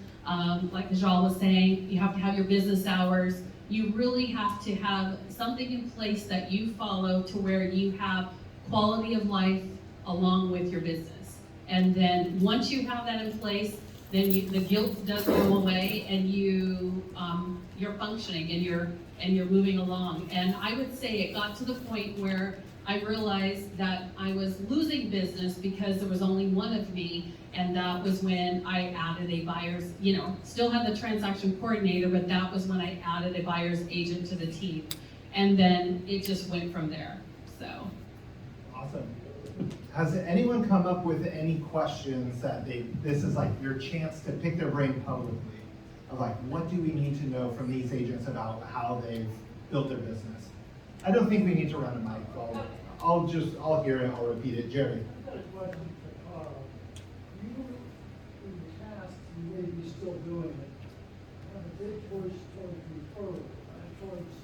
Like Kaajal was saying, you have to have your business hours. You really have to have something in place that you follow to where you have quality of life along with your business. And then once you have that in place, then the guilt does go away, and you're functioning, and you're moving along. And I would say it got to the point where I realized that I was losing business because there was only one of me, and that was when I added a buyer's, still had the transaction coordinator, but that was when I added a buyer's agent to the team. And then it just went from there, so. Awesome. Has anyone come up with any questions that this is like your chance to pick their brain publicly? Of like, what do we need to know from these agents about how they've built their business? I don't think we need to run a mic. I'll hear it, I'll repeat it. Jerry. I've got a question for Carl. You, in the past, you may be still doing it, have a big push towards referral, towards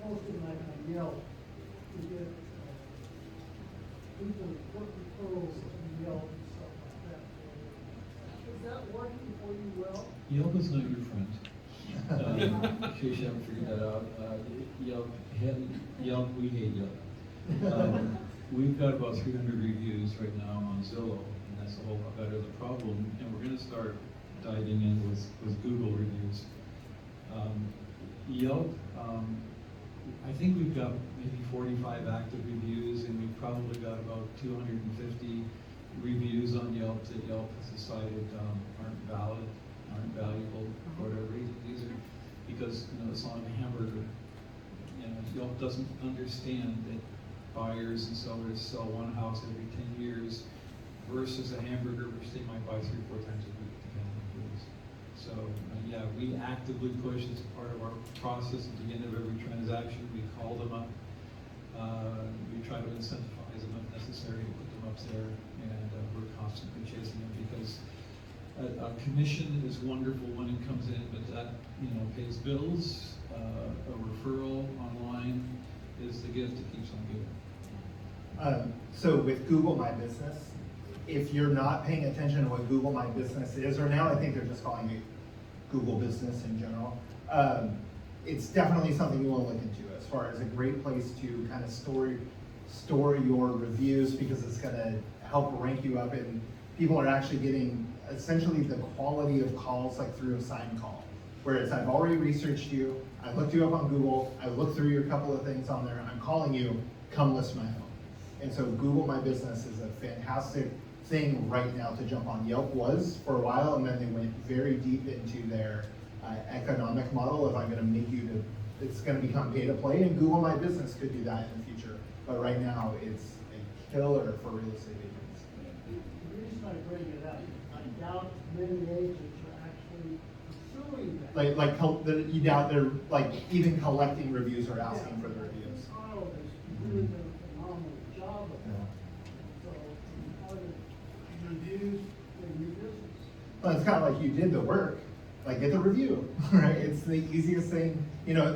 posting like on Yelp to get people to put referrals on Yelp and stuff like that. Is that working for you well? Yelp is not your friend. In case you haven't figured that out, Yelp, we hate Yelp. We've got about 300 reviews right now on Zillow, and that's a whole lot better. The problem, and we're going to start diving in with Google reviews. Yelp, I think we've got maybe 45 active reviews, and we've probably got about 250 reviews on Yelp that Yelp has decided aren't valid, aren't valuable for whatever reason. These are because it's on a hamburger. Yelp doesn't understand that buyers and sellers sell one house every 10 years versus a hamburger, which they might buy 3 or 4 times a week, depending on who it is. So yeah, we actively push as part of our process at the end of every transaction. We call them up. We try to incentivize them if necessary to put them up there, and we're constantly chasing them because a commission is wonderful when it comes in, but that pays bills. A referral online is the gift that keeps on giving. So with Google My Business, if you're not paying attention to what Google My Business is, or now I think they're just calling it Google Business in general, it's definitely something you want to look into as far as a great place to kind of store your reviews, because it's going to help rank you up, and people are actually getting essentially the quality of calls like through a sign call. Whereas I've already researched you, I looked you up on Google, I looked through your couple of things on there, and I'm calling you, come list my home. And so Google My Business is a fantastic thing right now to jump on. Yelp was for a while, and then they went very deep into their economic model of I'm gonna make you to, it's gonna become pay to play, and Google My Business could do that in the future. But right now, it's a killer for real estate agents. The reason I bring it up, I doubt many agents are actually pursuing that. You doubt they're like even collecting reviews or asking for the reviews. Carl has really done a phenomenal job of that. So, part of reviews in your business. Well, it's kind of like you did the work, like get the review, right? It's the easiest thing.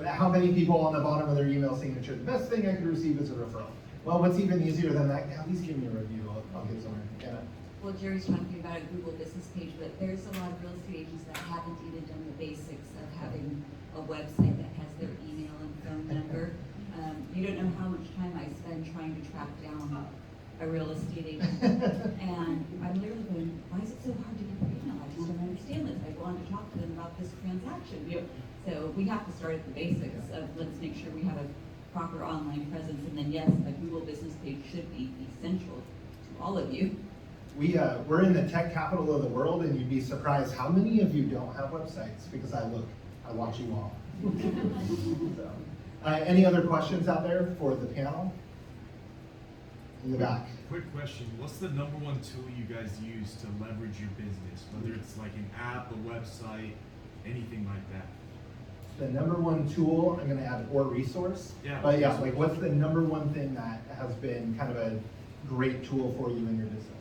How many people on the bottom of their email signature, the best thing I could receive is a referral. Well, what's even easier than that? At least give me a review. I'll give someone. Yeah. Well, Jerry's talking about a Google business page, but there's a lot of real estate agents that haven't even done the basics of having a website that has their email and phone number. You don't know how much time I spend trying to track down a real estate agent. And I'm literally going, why is it so hard to get their email? I just don't understand this. I want to talk to them about this transaction. So we have to start at the basics of let's make sure we have a proper online presence. And then yes, a Google business page should be essential to all of you. We're in the tech capital of the world, and you'd be surprised how many of you don't have websites, because I watch you all. So, any other questions out there for the panel? In the back. Quick question, what's the #1 tool you guys use to leverage your business? Whether it's like an app, a website, anything like that? The #1 tool, I'm gonna add or resource. Yeah. But yeah, like what's the #1 thing that has been kind of a great tool for you in your business?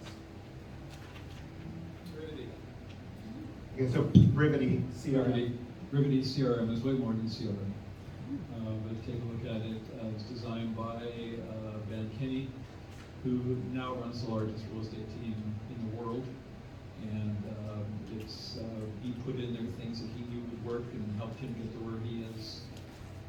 Okay, so Rivety CRM. Rivety CRM is way more than CRM. But take a look at it. It's designed by Ben Kinney, who now runs the largest real estate team in the world. And he put in there things that he knew would work and helped him get to where he is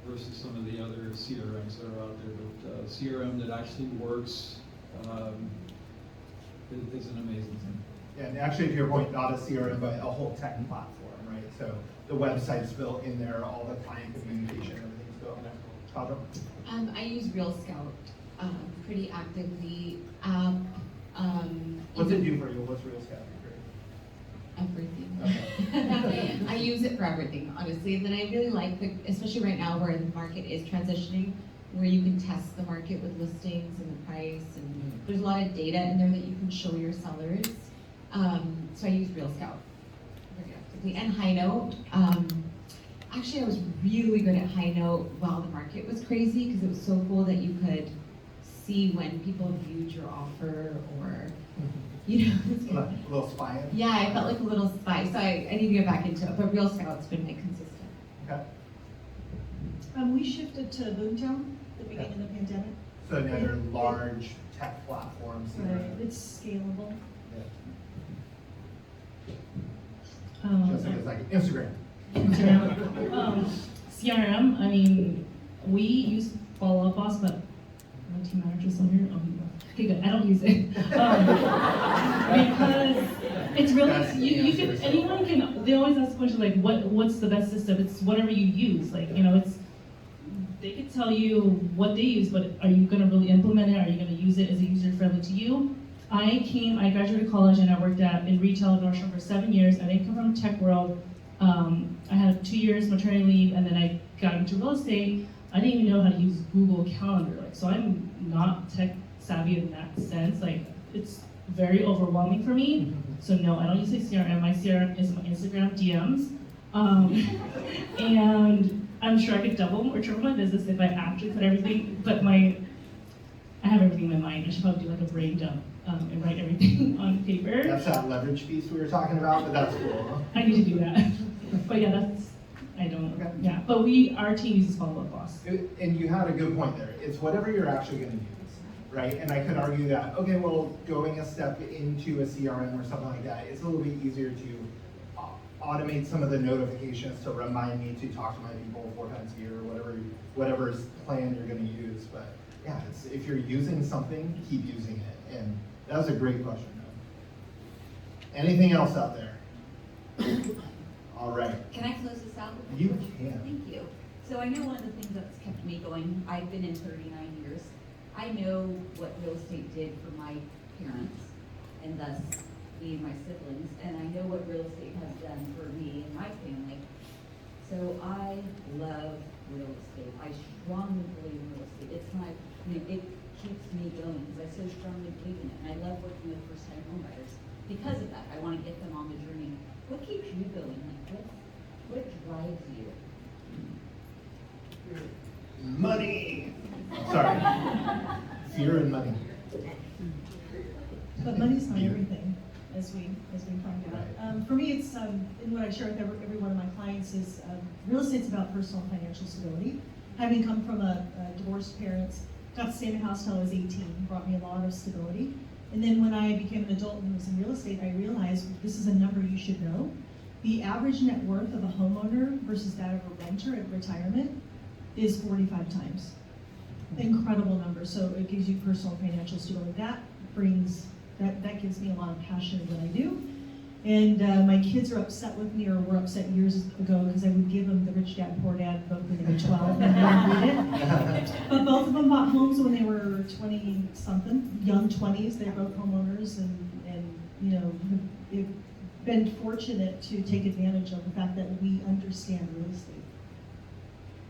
versus some of the other CRMs that are out there. But CRM that actually works is an amazing thing. And actually, to your point, not a CRM, but a whole tech platform, right? So the website's built in there, all the client communication, everything's built in there. Kaajal? I use Real Scout pretty actively. What's it do for you? What's Real Scout do for you? Everything. I use it for everything, honestly. And then I really like especially right now where the market is transitioning, where you can test the market with listings and the price, and there's a lot of data in there that you can show your sellers. So I use Real Scout very actively. And High Note. Actually, I was really good at High Note while the market was crazy, because it was so cool that you could see when people viewed your offer, or you know. A little spy. Yeah, I felt like a little spy, so I need to get back into it. But Real Scout's been like consistent. Okay. We shifted to Boomtown at the beginning of the pandemic. So another large tech platform. Right, it's scalable. Jessica's like Instagram. CRM, I mean, we use Follow Up Boss, but my team manager's still here. Oh, okay, good. I don't use it. Because it's really, you can, anyone can, they always ask the question like, what's the best system? It's whatever you use. Like, you know, it's, they could tell you what they use, but are you gonna really implement it? Are you gonna use it? Is it user friendly to you? I graduated college and I worked in retail in North Shore for 7 years. I didn't come from the tech world. I had 2 years maternity leave, and then I got into real estate. I didn't even know how to use Google Calendar. Like, so I'm not tech savvy in that sense. Like, it's very overwhelming for me. So no, I don't use a CRM. My CRM is my Instagram DMs. And I'm sure I could double or triple my business if I actually put everything, but I have everything in my mind. I should probably do like a brain dump and write everything on paper. That's that leverage piece we were talking about, but that's cool. I need to do that. But yeah, Okay. yeah. But our team uses Follow Up Boss. And you had a good point there. It's whatever you're actually going to use, right? And I could argue that, okay, well, going a step into a CRM or something like that, it's a little bit easier to automate some of the notifications to remind me to talk to my people 4 times a year, or whatever plan you're going to use. But yeah, if you're using something, keep using it. And that was a great question. Anything else out there? All right. Can I close this out? You can. Thank you. So I know one of the things that's kept me going, I've been in 39 years. I know what real estate did for my parents, and thus me and my siblings, and I know what real estate has done for me and my family. So I love real estate. I strongly believe in real estate. It's my, it keeps me going because I so strongly believe in it. And I love working with first-time homebuyers. Because of that, I want to get them on the journey. What keeps you going? Like, what drives you? Money. Sorry. Fear and money. But money's not everything, as we find out. For me, it's and what I share with every one of my clients is real estate's about personal and financial stability. Having come from a divorced parents, got to stay in a house till I was 18, brought me a lot of stability. And then when I became an adult and was in real estate, I realized this is a number you should know. The average net worth of a homeowner versus that of a renter at retirement is 45 times. Incredible number. So it gives you personal financial stability. That gives me a lot of passion in what I do. And my kids are upset with me, or were upset years ago, because I would give them the Rich Dad Poor Dad book when they were 12 and they didn't read it. But both of them bought homes when they were 20-something, young 20s. They're both homeowners, and you know, have been fortunate to take advantage of the fact that we understand real estate.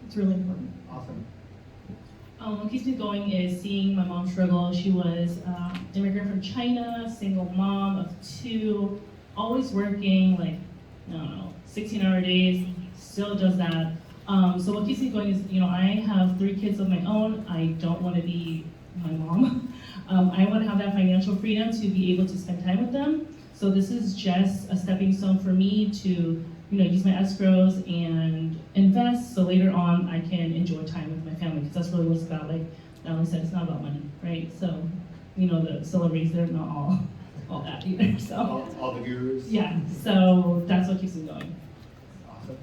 It's really important. Awesome. What keeps me going is seeing my mom struggle. She was immigrant from China, single mom of 2, always working, like, I don't know, 16-hour days, still does that. So what keeps me going is, you know, I have 3 kids of my own. I don't want to be my mom. I want to have that financial freedom to be able to spend time with them. So this is just a stepping stone for me to, you know, use my escrows and invest, so later on I can enjoy time with my family, because that's really what it's about. Like Natalie said, it's not about money, right? So, you know, the celebrities, they're not all that either. So all the gurus. yeah, so that's what keeps me going. Awesome.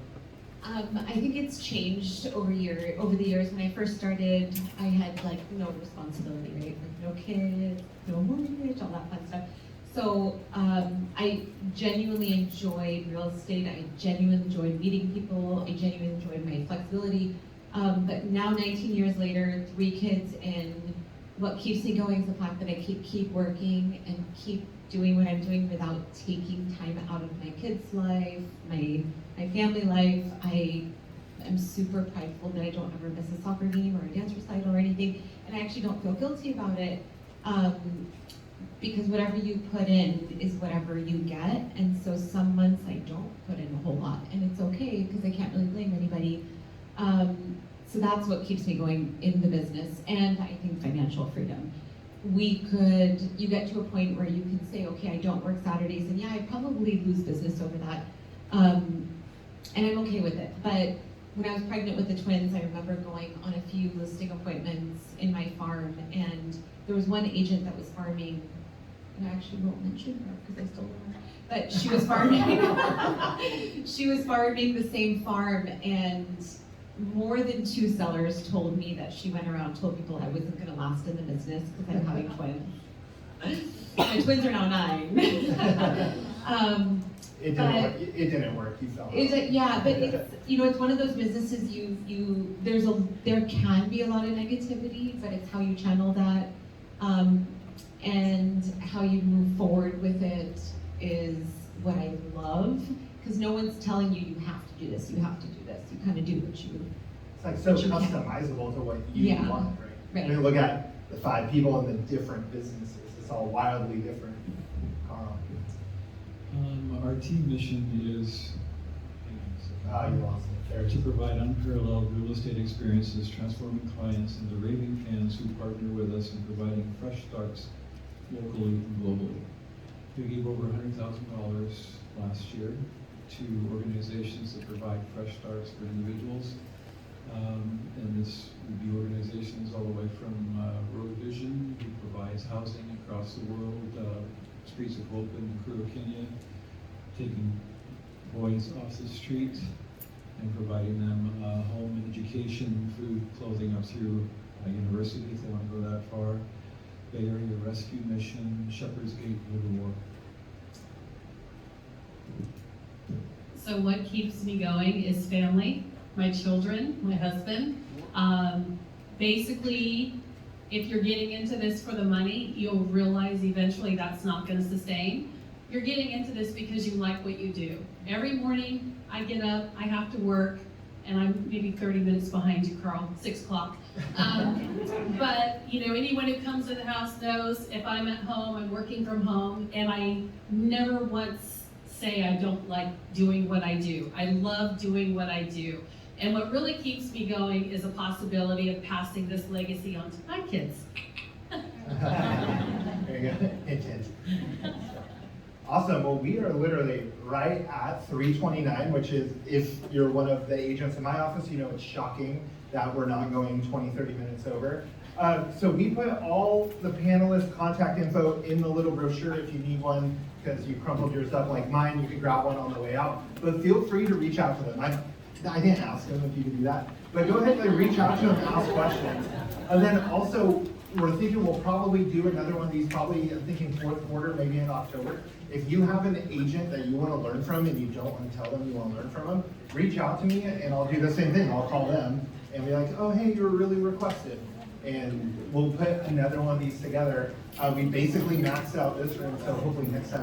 I think it's changed over the years. When I first started, I had like no responsibility, right? Like no kids, no mortgage, all that fun stuff. So I genuinely enjoyed real estate. I genuinely enjoyed meeting people. I genuinely enjoyed my flexibility. But now 19 years later, 3 kids, and what keeps me going is the fact that I keep working and keep doing what I'm doing without taking time out of my kids' life, my family life. I am super prideful that I don't ever miss a soccer game or a dance recital or anything, and I actually don't feel guilty about it. Because whatever you put in is whatever you get, and so some months I don't put in a whole lot, and it's okay because I can't really blame anybody. So that's what keeps me going in the business, and I think financial freedom. You get to a point where you can say, okay, I don't work Saturdays, and yeah, I probably lose business over that, and I'm okay with it. But when I was pregnant with the twins, I remember going on a few listing appointments in my farm, and there was one agent that was farming, and I actually won't mention her because I still love her, but she was farming. She was farming the same farm, and more than 2 sellers told me that she went around and told people I wasn't going to last in the business because I'm having twins. My twins are now 9. It didn't work. You fell. Yeah, but it's, it's one of those businesses there can be a lot of negativity, but it's how you channel that, and how you move forward with it is what I love, because no one's telling you have to do this, you have to do this. You kind of do what you. It's like so what you can. customizable to what you want, right? I mean, look at the 5 people in the different businesses. It's all wildly different. Carl. Our team mission is You lost it there. to provide unparalleled real estate experiences, transforming clients into raving fans who partner with us in providing fresh starts locally and globally. We gave over $100,000 last year to organizations that provide fresh starts for individuals. And this would be organizations all the way from Road Vision, who provides housing across the world, Streets of Hope in Kuru, Kenya, taking boys off the street and providing them home, education, food, clothing up through university if they want to go that far. Bay Area Rescue Mission, Shepherd's Gate, Livermore. So what keeps me going is family, my children, my husband. Basically, if you're getting into this for the money, you'll realize eventually that's not going to sustain. You're getting into this because you like what you do. Every morning I get up, I have to work, and I'm maybe 30 minutes behind you, Carl, 6 o'clock. But anyone who comes to the house knows if I'm at home, I'm working from home, and I never once say I don't like doing what I do. I love doing what I do. And what really keeps me going is a possibility of passing this legacy on to my kids. There you go. Intent. Awesome. Well, we are literally right at 3:29, which is, if you're one of the agents in my office, it's shocking that we're not going 20, 30 minutes over. So we put all the panelists' contact info in the little brochure if you need one, because you crumpled your stuff like mine. You can grab one on the way out. But feel free to reach out to them. I didn't ask them if you could do that. But go ahead and reach out to them and ask questions. And then also, we're thinking we'll probably do another one of these, probably I'm thinking 4th quarter, maybe in October. If you have an agent that you want to learn from and you don't want to tell them you want to learn from them, reach out to me and I'll do the same thing. I'll call them and be like, oh, hey, you were really requested. And we'll put another one of these together. We basically maxed out this room, so hopefully next time